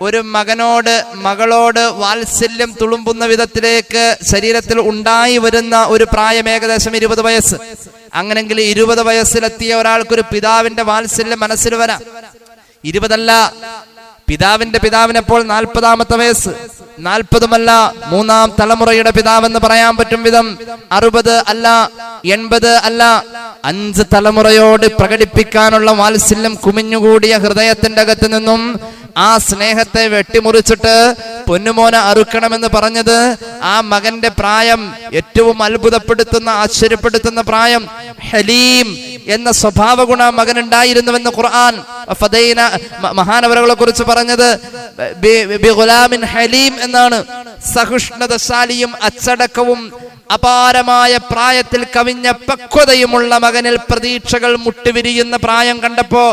ഒരു മകളോട് വാത്സല്യം തുളുമ്പുന്ന വിധത്തിലേക്ക് ശരീരത്തിൽ ഉണ്ടായി വരുന്ന ഒരു പ്രായം ഏകദേശം 20 വയസ്സ്. അങ്ങനെങ്കിൽ 20 വയസ്സിലെത്തിയ ഒരാൾക്കൊരു പിതാവിന്റെ വാത്സല്യം മനസ്സിൽ വരാം. 20 അല്ല, പിതാവിനെപ്പോൾ 40-ാമത്തെ വയസ്സ്. 40-ഉമല്ല, 3-ാം തലമുറയുടെ പിതാവെന്ന് പറയാൻ പറ്റും വിധം 60 അല്ല, 80 അല്ല, 5 തലമുറയോട് പ്രകടിപ്പിക്കാനുള്ള വാത്സല്യം കുമിഞ്ഞുകൂടിയ ഹൃദയത്തിന്റെ അകത്ത് നിന്നും ആ സ്നേഹത്തെ വെട്ടിമുറിച്ചിട്ട് പൊന്നുമോനെ അറുക്കണമെന്ന് പറഞ്ഞത് ആ മകന്റെ പ്രായം ഏറ്റവും അത്ഭുതപ്പെടുത്തുന്ന ആശ്ചര്യപ്പെടുത്തുന്ന പ്രായം. ഹലീം എന്ന സ്വഭാവ ഗുണ മകനുണ്ടായിരുന്നുവെന്ന് ഖുർആൻ മഹാനവറുകളെ കുറിച്ച് പറഞ്ഞത് ബിഗുലാമിൻ ഹലീം എന്നാണ്. സഹിഷ്ണുതശാലിയും അച്ചടക്കവും അപാരമായ പ്രായത്തിൽ കവിഞ്ഞ പക്വതയുമുള്ള മകനിൽ പ്രതീക്ഷകൾ മുട്ടുവിരിയുന്ന പ്രായം കണ്ടപ്പോ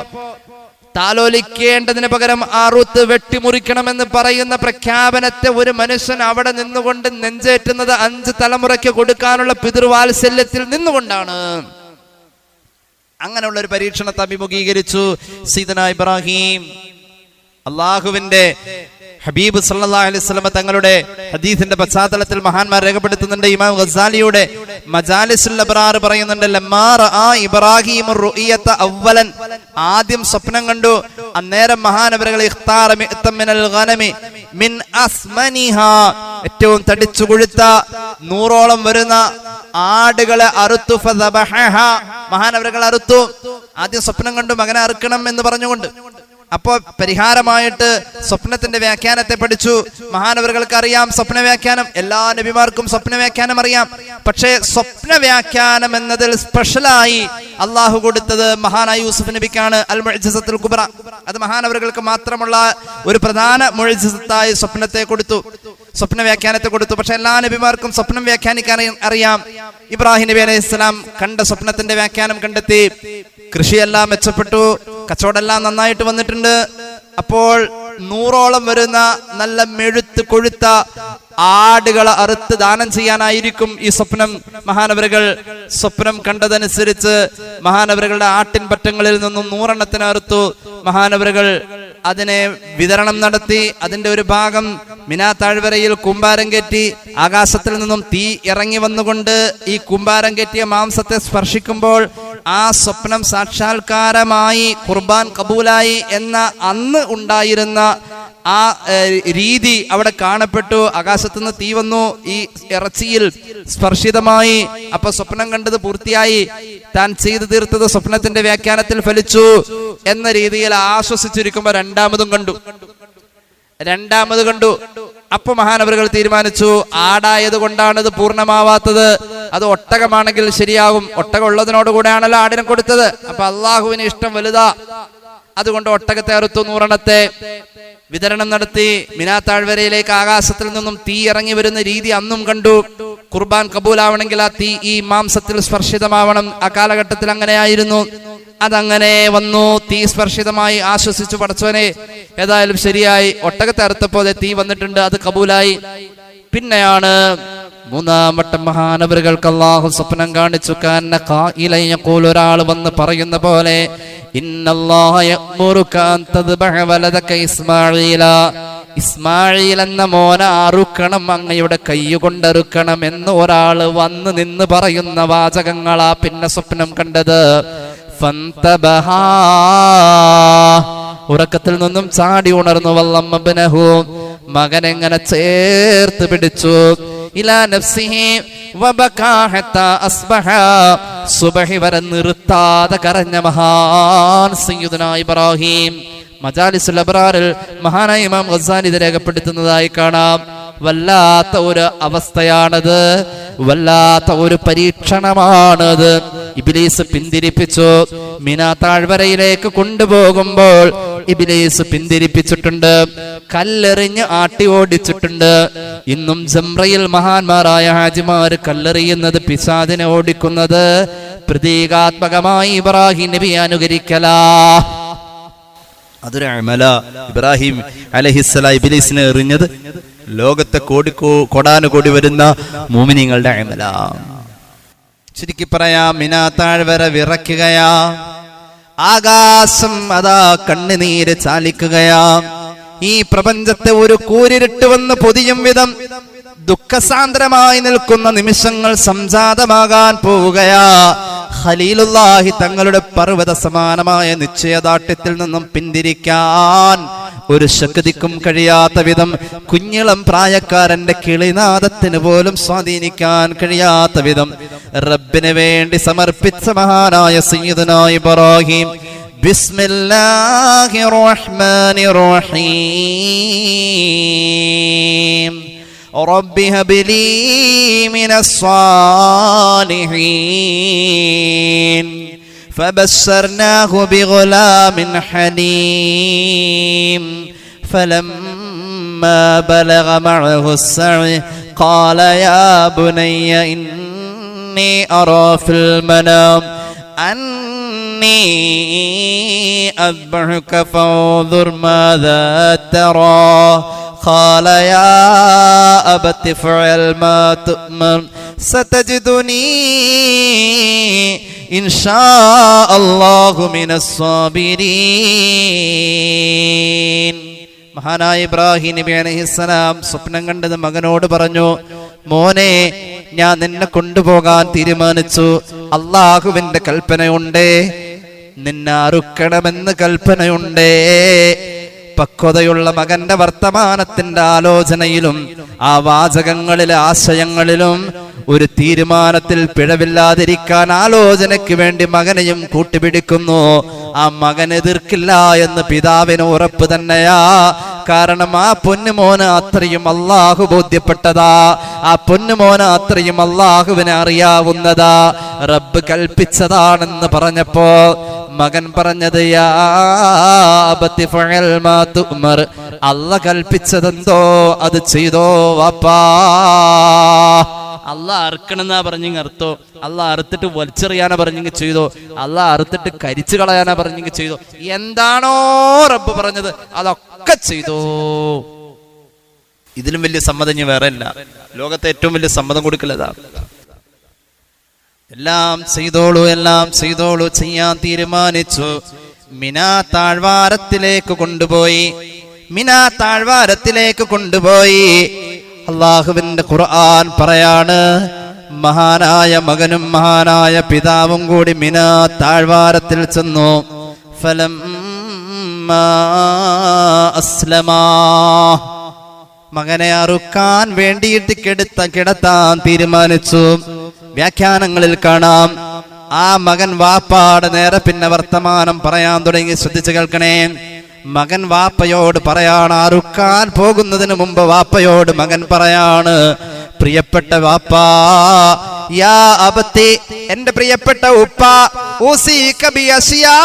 താലോലിക്കേണ്ടതിന് പകരം അറുത്ത് വെട്ടിമുറിക്കണമെന്ന് പറയുന്ന പ്രഖ്യാപനത്തെ ഒരു മനുഷ്യൻ അവിടെ നിന്നുകൊണ്ട് നെഞ്ചേറ്റുന്നത് 5 തലമുറയ്ക്ക് കൊടുക്കാനുള്ള പിതൃവാത്സല്യത്തിൽ നിന്നുകൊണ്ടാണ്. അങ്ങനെയുള്ള ഒരു പരീക്ഷണത്തെ അഭിമുഖീകരിച്ചു സയ്യിദനാ ഇബ്രാഹിം. അള്ളാഹുവിന്റെ ഹബീബ് സല്ലല്ലാഹു അലൈഹി വസല്ലം തങ്ങളുടെ ഹദീസിന്റെ പശ്ചാത്തലത്തിൽ മഹാന്മാർ രേഖപ്പെടുത്തുന്നുണ്ട്. ഇമാം ഗസാലിയുടെ മജാലിസുൽ അബ്റാർ പറയുന്നുണ്ട്, ലമ്മാ റആ ഇബ്രാഹിം റുഇയത അവ്വലൻ, ആദ്യം സ്വപ്നം കണ്ടു. അന്നേരം മഹാനവറുകൾ ഇഖ്താറ മിഅതൻ മിനൽ ഗനമി മിൻ അസ്മനിഹാ, ഏറ്റവും തടിച്ചു കൊഴുത്ത 100ഓളം വരുന്ന ആടുകളെ അറുത്തു. ഫദബഹഹാ, മഹാനവറുകൾ അറുത്തു. ആദ്യം സ്വപ്നം കണ്ടു മകനെ അറുക്കണം എന്ന് പറഞ്ഞുകൊണ്ട്. അപ്പോ പരിഹാരമായിട്ട് സ്വപ്നത്തിന്റെ വ്യാഖ്യാനത്തെ പഠിച്ചു. മഹാനവറുകൾക്ക് അറിയാം സ്വപ്ന വ്യാഖ്യാനം, എല്ലാ നബിമാർക്കും സ്വപ്ന വ്യാഖ്യാനം അറിയാം. പക്ഷേ സ്വപ്ന വ്യാഖ്യാനം എന്നതിൽ സ്പെഷ്യലായി അള്ളാഹു കൊടുത്തത് മഹാനായ യൂസുഫ് നബിക്കാണ്. അൽ മുഅ്ജിസത്തുൽ കുബ്ര, അത് മഹാനവറുകൾക്ക് മാത്രമുള്ള ഒരു പ്രധാന മുഅ്ജിസത്തായി സ്വപ്നത്തെ കൊടുത്തു, സ്വപ്ന വ്യാഖ്യാനത്തെ കൊടുത്തു. പക്ഷെ എല്ലാ നബിമാർക്കും സ്വപ്നം വ്യാഖ്യാനിക്കാൻ അറിയാം. ഇബ്രാഹിം നബി അലൈഹി സ്വലാം കണ്ട സ്വപ്നത്തിന്റെ വ്യാഖ്യാനം കണ്ടെത്തി. കൃഷിയെല്ലാം മെച്ചപ്പെട്ടു, കച്ചവടമെല്ലാം നന്നായിട്ട് വന്നിട്ടുണ്ട്. അപ്പോൾ 100ഓളം വരുന്ന നല്ല മെഴുത്ത് കൊഴുത്ത ആടുകളെ അറുത്ത് ദാനം ചെയ്യാനായിരിക്കും ഈ സ്വപ്നം. മഹാനവറുകൾ സ്വപ്നം കണ്ടതനുസരിച്ച് മഹാനവറുകളുടെ ആട്ടിൻ പറ്റങ്ങളിൽ നിന്നും 100 എണ്ണത്തിന് അറുത്തു. മഹാനവറുകൾ അതിനെ വിതരണം നടത്തി. അതിന്റെ ഒരു ഭാഗം മിനാ താഴ്വരയിൽ കൂമ്പാരം കയറ്റി. ആകാശത്തിൽ നിന്നും തീ ഇറങ്ങി വന്നുകൊണ്ട് ഈ കൂമ്പാരം കയറ്റിയ മാംസത്തെ സ്പർശിക്കുമ്പോൾ ആ സ്വപ്നം സാക്ഷാത്കാരമായി, ഖുർബാൻ കബൂലായി എന്ന അന്ന് ഉണ്ടായിരുന്ന ആ രീതി അവിടെ കാണപ്പെട്ടു. ആകാശത്തുനിന്ന് തീ വന്നു, ഈ ഇറച്ചിയിൽ സ്പർശിതമായി. അപ്പൊ സ്വപ്നം കണ്ടത് പൂർത്തിയായി, താൻ ചെയ്തു തീർത്തത് സ്വപ്നത്തിന്റെ വ്യാഖ്യാനത്തിൽ ഫലിച്ചു എന്ന രീതിയിൽ ആശ്വസിച്ചിരിക്കുമ്പോ രണ്ടാമതും കണ്ടു. അപ്പൊ മഹാനവറുകൾ തീരുമാനിച്ചു, ആടായത് കൊണ്ടാണ് ഇത് പൂർണ്ണമാവാത്തത്, അത് ഒട്ടകമാണെങ്കിൽ ശരിയാകും. ഒട്ടകം ഉള്ളതിനോടുകൂടെയാണല്ലോ ആടിനെ കൊടുത്തത്. അപ്പൊ അള്ളാഹുവിന് ഇഷ്ടം വലുതാ, അതുകൊണ്ട് ഒട്ടകത്തെ അറുത്തു. 100 എണ്ണത്തെ വിതരണം നടത്തി. മിനാ താഴ്വരയിലേക്ക് ആകാശത്തിൽ നിന്നും തീ ഇറങ്ങി വരുന്ന രീതി അന്നും കണ്ടു. ഖുർബാൻ കബൂലാവണമെങ്കിൽ ആ തീ ഈ മാംസത്തിൽ സ്പർശിതമാവണം. ആ കാലഘട്ടത്തിൽ അങ്ങനെയായിരുന്നു. അതങ്ങനെ വന്നു, തീ സ്പർശിതമായി. ആശ്വസിച്ചു, പടച്ചവനെ ഏതായാലും ശരിയായി. ഒട്ടകത്തെ അറുത്തപ്പോൾ തീ വന്നിട്ടുണ്ട്, അത് കബൂലായി. പിന്നെയാണ് 3-ാം വട്ടം മഹാനവറുകൾക്ക് അല്ലാഹു സ്വപ്നം കാണിച്ചു. കാന്ന ഖായിലൻ യഖൂൽ, ഒരാൾ വന്ന് പറയുന്ന പോലെ, ഇന്നല്ലാഹ യഅ്മുറുക അൻ തദ്ബഹ വലദക ഇസ്മാഈല, ഇസ്മാഈൽ എന്ന മോനെ അറുക്കണം, അങ്ങയുടെ കൈകൊണ്ടറുക്കണം എന്ന് ഒരാൾ വന്ന് നിന്ന് പറയുന്ന വാചകങ്ങളാ പിന്നെ സ്വപ്നം കണ്ടത്. ഫന്തബഹാ, ഉറക്കത്തിൽ നിന്നും ചാടി ഉണർന്നു. വല്ലമ്മബ്നഹു, മകനെങ്ങനെ ചേർത്ത് പിടിച്ചു. ഇലാ നഫ്സിഹി വബകാ ഹത്താ അസ്ബഹ, സുബഹി വരെ നിർത്താതെ കരഞ്ഞ മഹാൻ സയ്യിദുനാ ഇബ്രാഹിം. മജാലിസുൽ അബ്റാറിൽ മഹാനായ ഇമാം ഗസാലി ഇത് രേഖപ്പെടുത്തുന്നതായി കാണാം. വല്ലാത്ത ഒരു അവസ്ഥയാണത്, വല്ലാത്ത ഒരു പരീക്ഷണമാണത്. ഇബ്ലീസ് പിന്തിരിപ്പിച്ചു. മിനാ താഴ്വരയിലേക്ക് കൊണ്ടുപോകുമ്പോൾ ഇബ്ലീസ് പിന്തിരിപ്പിച്ചിട്ടുണ്ട്, കല്ലെറിഞ്ഞ് ആട്ടി ഓടിച്ചിട്ടുണ്ട്. ഇന്നും ജംറയിൽ മഹാന്മാരായ ഹാജിമാർ കല്ലെറിയുന്നത്, പിശാചിനെ ഓടിക്കുന്നത് പ്രതീകാത്മകമായി ഇബ്രാഹിം നബി അനുകരിക്കലാ. അതൊരു അമല. ഇബ്രാഹിം അലൈഹിസ്സലാം ഇബ്ലീസിനെ എറിഞ്ഞത് ലോകത്തെ കോടാനുകോടി വരുന്ന മുഅ്മിനീങ്ങളുടെ അമല. ചുരുക്കി പറയാം, മിനാ താഴ്വര വിറയ്ക്കുകയാ, ആകാശം അതാ കണ്ണുനീര് ചാലിക്കുകയാ. ഈ പ്രപഞ്ചത്തെ ഒരു കൂരിരുട്ട് വന്ന് പൊതിയും വിധം ദുഃഖസാന്ദ്രമായി നിൽക്കുന്ന നിമിഷങ്ങൾ സംജാതമാകാൻ പോവുകയാ. ഖലീലുല്ലാഹി തങ്ങളുടെ പർവ്വത സമാനമായ നിശ്ചയദാർഢ്യത്തിൽ നിന്നും പിന്തിരിക്കാൻ ഒരു ശക്തിക്കും കഴിയാത്ത വിധം, കുഞ്ഞിളം പ്രായക്കാരന്റെ കിളിനാദത്തിന് പോലും സ്വാധീനിക്കാൻ കഴിയാത്ത വിധം റബ്ബിന് വേണ്ടി സമർപ്പിച്ച മഹാനായ സയ്യിദുനാ ഇബ്രാഹിം. ബിസ്മില്ലാഹിർ റഹ്മാനിർ റഹീം. റബ്ബി ഹബ്ലി മിനസ് സ്വാലിഹീൻ. فبشرناه بغلام حليم فلما بلغ معه السعي قال يا بني إني أرى في المنام أني أذبحك فانظر ماذا ترى قال يا أبت افعل ما تؤمر ستجدني إن شاء الله من الصابرين. മഹാനായ ഇബ്രാഹിം നബി അലൈഹിസ്സലാം സ്വപ്നം കണ്ടത് മകനോട് പറഞ്ഞു, മോനെ, ഞാൻ നിന്നെ കൊണ്ടുപോകാൻ തീരുമാനിച്ചു. അള്ളാഹുവിന്റെ കൽപ്പനയുണ്ടേ, നിന്നെ അറുക്കണമെന്ന് കൽപ്പനയുണ്ടേ. പക്വതയുള്ള മകന്റെ വർത്തമാനത്തിന്റെ ആലോചനയിലും ആ വാചകങ്ങളിലെ ആശയങ്ങളിലും ഒരു തീരുമാനത്തിൽ പിഴവില്ലാതിരിക്കാൻ ആലോചനയ്ക്ക് വേണ്ടി മകനെയും കൂട്ടുപിടിക്കുന്നു. ആ മകൻ എതിർക്കില്ല എന്ന് പിതാവിന് ഉറപ്പ് തന്നെയാ. കാരണം ആ പൊന്നുമോന് അത്രയും അള്ളാഹു ബോധ്യപ്പെട്ടതാ, ആ പൊന്നുമോന് അത്രയും അള്ളാഹുവിനെ അറിയാവുന്നതാ, റബ്ബ് കൽപ്പിച്ചതാണെന്ന് പറഞ്ഞപ്പോ മകൻ പറഞ്ഞത്, യാ അബതി ഫഅൽ മാ തുഅ്മർ, അല്ലാഹ് കൽപ്പിച്ചതെന്തോ അത് ചെയ്തോ വാപ്പാ. അള്ളാഹ് അറുക്കണമെന്നാ പറഞ്ഞെങ്കിൽ അറുത്തോ, അള്ളാഹ് അറുത്തിട്ട് വലിച്ചെറിയാനാ പറഞ്ഞെങ്കിൽ ചെയ്തോ, അള്ളാഹ് അറുത്തിട്ട് കരിച്ചു കളയാനാ പറഞ്ഞെങ്കിൽ ചെയ്തോ, എന്താണോ റബ്ബ് പറഞ്ഞത് അതൊക്കെ ചെയ്തോ. ഇതിലും വലിയ സമ്മതം ഇനി വേറെ ഇല്ല. ലോകത്തെ ഏറ്റവും വലിയ സമ്മതം കൊടുക്കലതാ. എല്ലാം ചെയ്തോളൂ, എല്ലാം ചെയ്തോളൂ, ചെയ്യാൻ തീരുമാനിച്ചു. മിനാ താഴ്വാരത്തിലേക്ക് കൊണ്ടുപോയി, മിനാ താഴ്വാരത്തിലേക്ക് കൊണ്ടുപോയി. അള്ളാഹുവിന്റെ ഖുർആൻ പറയാണ്, മഹാനായ മകനും മഹാനായ പിതാവും കൂടി മിനാ താഴ്വാരത്തിൽ ചെന്നു. ഫലമ്മാ അസ്ലമാ, മകനെ അറുക്കാൻ വേണ്ടിയിട്ട് കിടത്താൻ തീരുമാനിച്ചു. വ്യാഖ്യാനങ്ങളിൽ കാണാം, ആ മകൻ വാപ്പാടെ നേരെ പിന്നെ വർത്തമാനം പറയാൻ തുടങ്ങി. ശ്രദ്ധിച്ചു കേൾക്കണേ. മകൻ വാപ്പയോട് പറയാണ്, അറുക്കാൻ പോകുന്നതിന് മുമ്പ് വാപ്പയോട് മകൻ പറയാണ്, പ്രിയപ്പെട്ട വാപ്പാ, യാ അബത്തി, എന്റെ പ്രിയപ്പെട്ട ഉപ്പ, ഊസീക ബിഅശിയാ,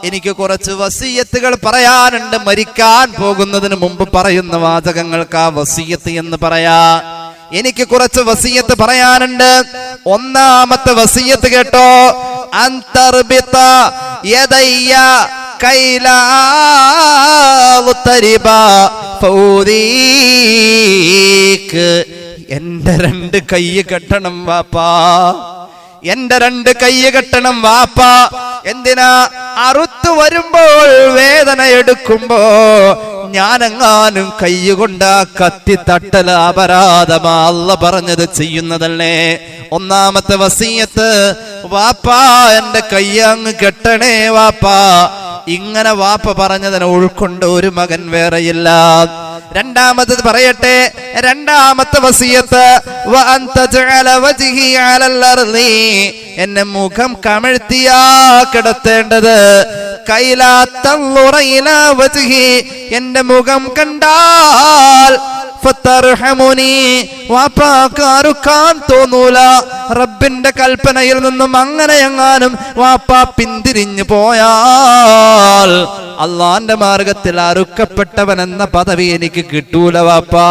എനിക്ക് കുറച്ച് വസിയത്തുകൾ പറയാനുണ്ട്. മരിക്കാൻ പോകുന്നതിന് മുമ്പ് പറയുന്ന വാചകങ്ങൾക്ക് ആ വസിയത്ത് എന്ന് പറയാ. എനിക്ക് കുറച്ച് വസിയത്ത് പറയാനുണ്ട്. ഒന്നാമത്തെ വസിയത്ത് കേട്ടോ, അന്തർബിത യദയ്യ കൈലാ ഉത്തരിബ ഫൗദീക്, എന്റെ രണ്ട് കൈ കെട്ടണം വാപ്പാ, എന്റെ രണ്ട് കൈ കെട്ടണം വാപ്പാ. എന്തിനാ? അറുത്തു വരുമ്പോൾ വേദന എടുക്കുമ്പോ ഞാനെങ്ങാനും കൈകൊണ്ട് ആ കത്തി തട്ടൽ അപരാധമാ, അല്ലാഹ് പറഞ്ഞത് ചെയ്യുന്നതല്ലേ. ഒന്നാമത്തെ വസിയത്ത്, വാപ്പാ എന്റെ കൈ അങ്ങ് കെട്ടണേ വാപ്പാ. ഇങ്ങനെ വാപ്പ പറഞ്ഞതിനെ ഉൾക്കൊണ്ട് ഒരു മകൻ വേറെയില്ല. രണ്ടാമത്തത് പറയട്ടെ, രണ്ടാമത്തെ വസിയത്ത്, എന്നെ മുഖം കമഴ്ത്തിയാ കിടത്തേണ്ടത്. എന്റെ മുഖം കണ്ടാൽ വാപ്പാക്കാറുക്കാൻ തോന്നൂല. റബ്ബിന്റെ കൽപ്പനയിൽ നിന്നും അങ്ങനെ എങ്ങാനും വാപ്പാ പിന്തിരിഞ്ഞു പോയാൽ അള്ളാന്റെ മാർഗത്തിൽ അറുക്കപ്പെട്ടവൻ എന്ന പദവി എനിക്ക് കിട്ടൂല വാപ്പാ.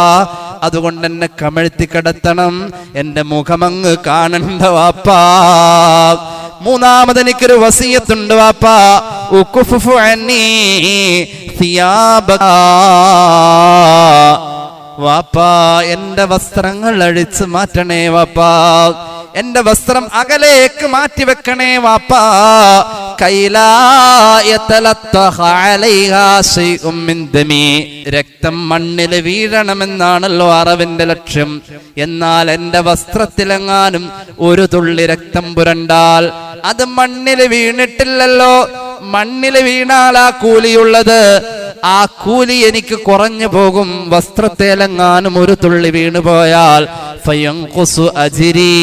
അതുകൊണ്ട് എന്നെ കമഴ്ത്തി കിടത്തണം, എന്റെ മുഖമങ്ങ് കാണണ്ട വാപ്പാ. മൂന്നാമത് എനിക്കൊരു വസിയത്തുണ്ട് വാപ്പാ, ഉഖുഫു അന്നീ സിയാബക, വാപ്പാ എന്റെ വസ്ത്രങ്ങൾ അഴിച്ചു മാറ്റണേ വാപ്പാ, എന്റെ വസ്ത്രം അകലേക്ക് മാറ്റി വെക്കണേ വാപ്പാ. രക്തം മണ്ണിൽ വീഴണമെന്നാണല്ലോ അറവിന്റെ ലക്ഷ്യം. എന്നാൽ എന്റെ വസ്ത്രത്തിലെങ്ങാനും ഒരു തുള്ളി രക്തം പുരണ്ടാൽ അത് മണ്ണിൽ വീണിട്ടില്ലല്ലോ. മണ്ണിൽ വീണാൽ ആ കൂലിയുള്ളത്, ആ കൂലി എനിക്ക് കുറഞ്ഞു പോകും. വസ്ത്രത്തിലെങ്ങാനും ഒരു തുള്ളി വീണു പോയാൽ ഫയൻഖുസു അജ്രീ,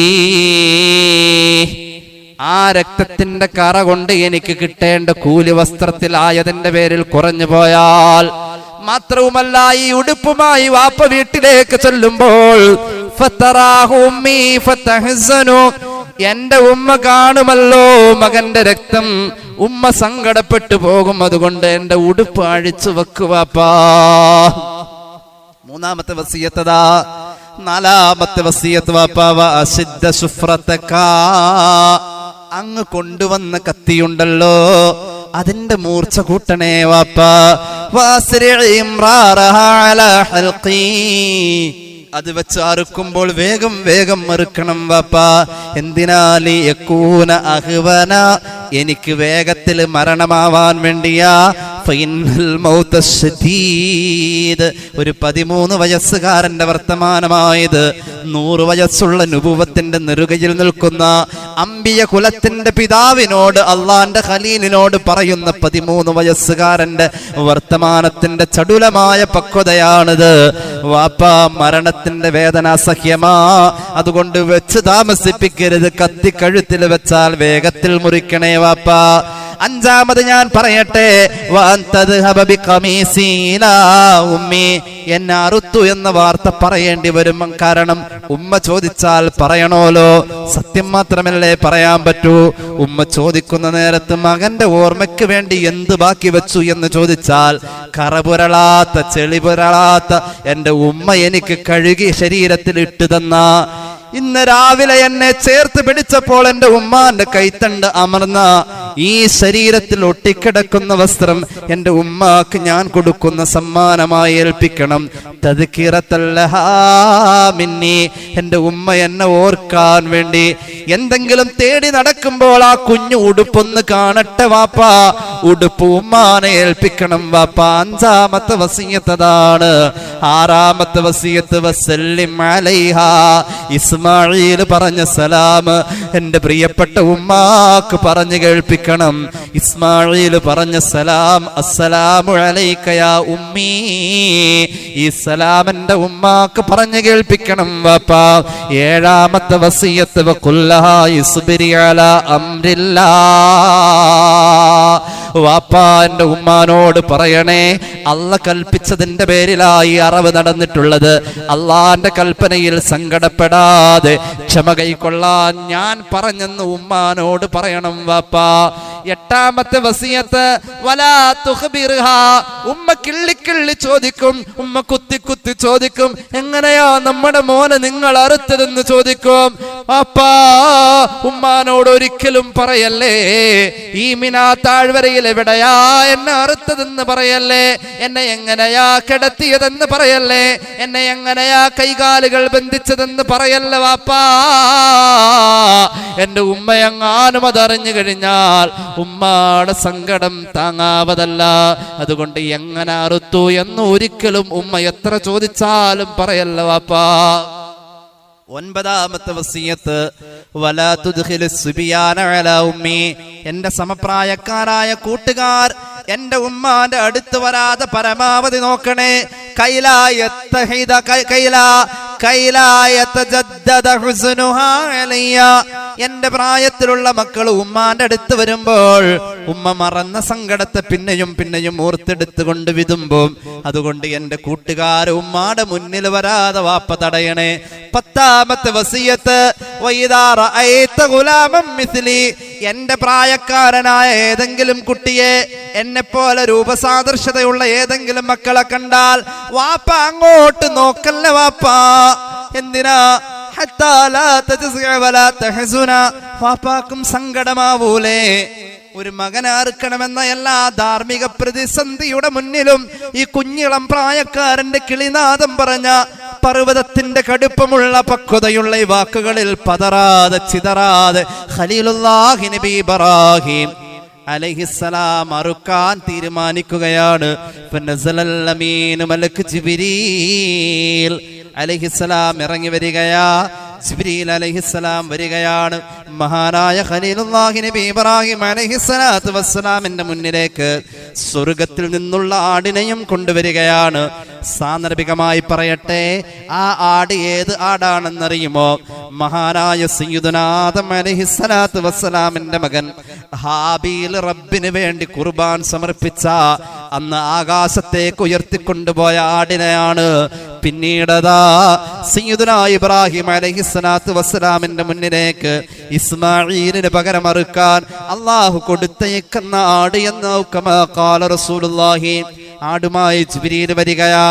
ആ രക്തത്തിന്റെ കറ കൊണ്ട് എനിക്ക് കിട്ടേണ്ട കൂലി വസ്ത്രത്തിലായതിന്റെ പേരിൽ കുറഞ്ഞു പോയാൽ. മാത്രവുമല്ല, ഈ ഉടുപ്പുമായി വാപ്പ വീട്ടിലേക്ക് ചെല്ലുമ്പോൾ എന്റെ ഉമ്മ കാണുമല്ലോ മകന്റെ രക്തം, ഉമ്മ സങ്കടപ്പെട്ടു പോകും. അതുകൊണ്ട് എന്റെ ഉടുപ്പ് അഴിച്ചു വെക്കുവാപ്പാ. മൂന്നാമത്തെ വസിയത്തതാ. നാലാമത്തെ വസിയത്ത് വാപ്പാ, അങ്ങ് കൊണ്ടുവന്ന കത്തിയുണ്ടല്ലോ അതിന്റെ മൂർച്ച കൂട്ടണേ വാപ്പാ. അത് വെച്ച് അറുക്കുമ്പോൾ വേഗം വേഗം മറുക്കണം വാപ്പാ. എന്തിനാലി യകൂന അഹ്വന എനിക്ക് വേഗത്തിൽ മരണമാവാൻ വേണ്ടിയാ. ഒരു 13 വയസ്സുകാരന്റെ വർത്തമാനമായത് 100 വയസ്സുള്ള നുബുവത്തിന്റെ നെറുകയിൽ നിൽക്കുന്ന അമ്പിയ കുലത്തിന്റെ പിതാവിനോട്, അള്ളാന്റെ ഖലീലിനോട് പറയുന്ന 13 വയസ്സുകാരന്റെ വർത്തമാനത്തിന്റെ ചടുലമായ പക്വതയാണിത്. വാപ്പാ, മരണത്തിന്റെ വേദന അസഹ്യമാ, അതുകൊണ്ട് വെച്ച് താമസിപ്പിക്കരുത്. കത്തി കഴുത്തിൽ വെച്ചാൽ വേഗത്തിൽ മുറിക്കണേ വാപ്പാ. 5ാമത് ഞാൻ പറയട്ടെ, എന്നെ അറുത്തു എന്ന വാർത്ത പറയേണ്ടി വരും. കാരണം ഉമ്മ ചോദിച്ചാൽ പറയണോലോ, സത്യം മാത്രമല്ലേ പറയാൻ പറ്റൂ. ഉമ്മ ചോദിക്കുന്ന നേരത്ത് മകന്റെ ഓർമ്മയ്ക്ക് വേണ്ടി എന്ത് ബാക്കി വെച്ചു എന്ന് ചോദിച്ചാൽ, കറപുരളാത്ത ചെളിപുരളാത്ത എന്റെ ഉമ്മ എനിക്ക് കഴുകി ശരീരത്തിൽ ഇട്ടു തന്ന, ഇന്ന് രാവിലെ എന്നെ ചേർത്ത് പിടിച്ചപ്പോൾ എന്റെ ഉമ്മാന്റെ കൈത്തണ്ട് അമർന്ന ഈ ശരീരത്തിൽ ഒട്ടിക്കിടക്കുന്ന വസ്ത്രം എന്റെ ഉമ്മാക്ക് ഞാൻ കൊടുക്കുന്ന സമ്മാനമായി ഏൽപ്പിക്കണം. തദ്കിറത്തല്ലഹാമിന്നി, എന്റെ ഉമ്മ എന്നെ ഓർക്കാൻ വേണ്ടി എന്തെങ്കിലും തേടി നടക്കുമ്പോൾ ആ കുഞ്ഞു ഉടുപ്പൊന്ന് കാണട്ടെ വാപ്പാ, ഉടുപ്പ് ഉമ്മാനെ ഏൽപ്പിക്കണം വാപ്പാ. 5ാമത്തെ വസിയത്തതാണ്. 6ാമത്തെ വസിയത്ത്, വസല്ലിം അലൈഹാ, ഇസ്മാഈൽ പറഞ്ഞ സലാം എന്റെ പ്രിയപ്പെട്ട ഉമ്മാക്ക് പറഞ്ഞു കേൾപ്പിക്കണം. ഇസ്മാഈൽ പറഞ്ഞ സലാം, അസ്സലാമു അലൈക യാ ഉമ്മീ, ഈ സലാം എന്റെ ഉമ്മാക്ക് പറഞ്ഞു കേൾപ്പിക്കണം വാപ്പാ. 7ാമത്തെ വസിയത്ത്, വഖുല്ലഹാ ഇസ്ബിരി അലാ അംരില്ലാ, വാപ്പാ എന്റെ ഉമ്മാനോട് പറയണേ, അല്ല കൽപ്പിച്ചതിന്റെ പേരിലായി അറവ് നടന്നിട്ടുള്ളത്. അള്ളാന്റെ കൽപ്പനയിൽ സങ്കടപ്പെടാതെ ക്ഷമ കൈക്കൊള്ളാൻ ഞാൻ പറഞ്ഞെന്ന് ഉമ്മാനോട് പറയണം വാപ്പാ. 8ാമത്തെ വസിയത്ത്, വലാ തുഖ്ബിർഹാ, ഉമ്മ കിള്ളിക്കിള്ളി ചോദിക്കും, ഉമ്മ കുത്തി കുത്തി ചോദിക്കും, എങ്ങനെയാ നമ്മുടെ മോനെ നിങ്ങൾ അറുത്തതെന്ന് ചോദിക്കും. വാപ്പാ, ഉമ്മാനോട് ഒരിക്കലും പറയല്ലേ, ഈ മിനാ താഴ്വരയിൽ എവിടെയാ എന്നെ അറുത്തതെന്ന് പറയല്ലേ, എന്നെ എങ്ങനെയാ കിടത്തിയതെന്ന് പറയല്ലേ, എന്നെ എങ്ങനെയാ കൈകാലുകൾ ബന്ധിച്ചതെന്ന് പറയല്ല വാപ്പാ. എന്റെ ഉമ്മയെങ്ങാനും അതറിഞ്ഞു കഴിഞ്ഞാൽ ഉമ്മയുടെ സങ്കടം താങ്ങാവതല്ല. അതുകൊണ്ട് എങ്ങനെ അറുത്തു എന്ന് ഒരിക്കലും ഉമ്മ എത്ര ചോദിച്ചാലും പറയല്ല വാപ്പാ. 9ാമത്തെ വസിയത്ത്, വലാ തുദ്ഖിലിസ് സുബിയാന അലാ ഉമ്മി, എന്റെ സമപ്രായക്കാരായ കൂട്ടുകാർ എന്റെ ഉമ്മാന്റെ അടുത്ത് വരാതെ പരമാവധി നോക്കണേ. എന്റെ പ്രായത്തിലുള്ള മക്കൾ ഉമ്മാന്റെ അടുത്ത് വരുമ്പോൾ ഉമ്മ മറന്ന സങ്കടത്തെ പിന്നെയും പിന്നെയും ഓർത്തെടുത്തുകൊണ്ട് വിതുമ്പും. അതുകൊണ്ട് എന്റെ കൂട്ടുകാർ ഉമ്മാടെ മുന്നിൽ വരാതെ വാപ്പ തടയണേ. 10ാമത്തെ വസിയത്ത്, എന്റെ പ്രായക്കാരനായ ഏതെങ്കിലും കുട്ടിയെ, എന്നെ പോലെ രൂപസാദൃശ്യതയുള്ള ഏതെങ്കിലും മക്കളെ കണ്ടാൽ വാപ്പ അങ്ങോട്ട് നോക്കല്ല വാപ്പാ. എന്തിനാ? വാപ്പാക്കും സങ്കടമാവൂലേ? ഒരു മകനെ അറുക്കണമെന്ന എല്ലാ ധാർമ്മിക പ്രതിസന്ധിയുടെ മുന്നിലും ഈ കുഞ്ഞിളം പ്രായക്കാരന്റെ കിളിനാദം പറഞ്ഞ പർവ്വതത്തിന്റെ കടുപ്പമുള്ള പക്വതയുള്ള ഈ വാക്കുകളിൽ പതറാതെ ചിതറാതെ ഖലീലുല്ലാഹി നബി ഇബ്രാഹിം അലൈഹിസ്സലാം അറുക്കാൻ തീരുമാനിക്കുകയാണ്. ഫനസലൽ അമീൻ മലക്ക് ജിബ്രീൽ അലൈഹിസ്സലാം ഇറങ്ങി വരികയാ. ജിബ്രീൽ അലൈഹിസ്സലാം വരികയാണ്. മഹാനായ ഖലീലുല്ലാഹി നബി ഇബ്രാഹിം അലൈഹിസ്സലാത്തു വസ്സലാമിന്റെ മുന്നിലേക്ക് സ്വർഗത്തിൽ നിന്നുള്ള ആടിനെയും കൊണ്ടുവരികയാണ്. സാന്ദർഭികമായി പറയട്ടെ, ആ ആട് ഏത് ആടാണെന്നറിയുമോ? മഹാനായ സയ്യിദുനാ ആദം അലൈഹിസ്സലാത്തു വസ്സലാമിന്റെ മകൻ ഹാബീൽ റബ്ബിന് വേണ്ടി ഖുർബാൻ സമർപ്പിച്ച അന്ന് ആകാശത്തേക്ക് ഉയർത്തിക്കൊണ്ടുപോയ ആടിനെയാണ് പിന്നീടതാ സയ്യിദുനാ ഇബ്രാഹിം അലൈഹിസ്സലാത്തു വസ്സലാമിന്റെ മുന്നിലേക്ക് ഇസ്മാഈലിന് പകരം അറുക്കാൻ അല്ലാഹു കൊടുത്തയക്കുന്ന ആട് എന്ന് കമാ ഖാല റസൂലുള്ളാഹി. ആടുമായി ജിബ്രീൽ വരികയാ.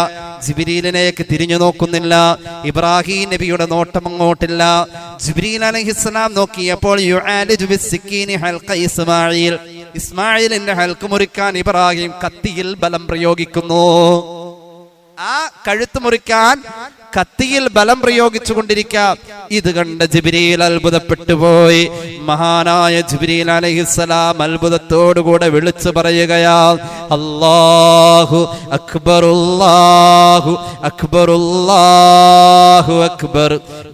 ജിബ്രീലിനേക്ക് തിരിഞ്ഞു നോക്കുന്നില്ല. ഇബ്രാഹിം നബിയുടെ നോട്ടം അങ്ങോട്ടില്ല. ജിബ്രീൽ അലൈഹിസ്സലാം നോക്കിയപ്പോൾ യുആലിജു ബിസ്സിക്കീനി ഹൽഖ ഇസ്മാഈൽ, ഇസ്മാഈലിന്റെ ഹൽക്ക് മുറിക്കാൻ ഇബ്രാഹിം കത്തിയിൽ ബലം പ്രയോഗിക്കുന്നു. ആ കഴുത്ത് മുറിക്കാൻ കത്തിയിൽ ബലം പ്രയോഗിച്ചു കൊണ്ടിരിക്കാം. ഇത് കണ്ട ജിബ്രീൽ അത്ഭുതപ്പെട്ടു പോയി. മഹാനായ ജിബ്രീൽ അലൈഹിസ്സലാം അത്ഭുതത്തോടുകൂടെ വിളിച്ചു പറയുകയാ, അല്ലാഹു അക്ബർ, അല്ലാഹു അക്ബർ, അല്ലാഹു അക്ബർ.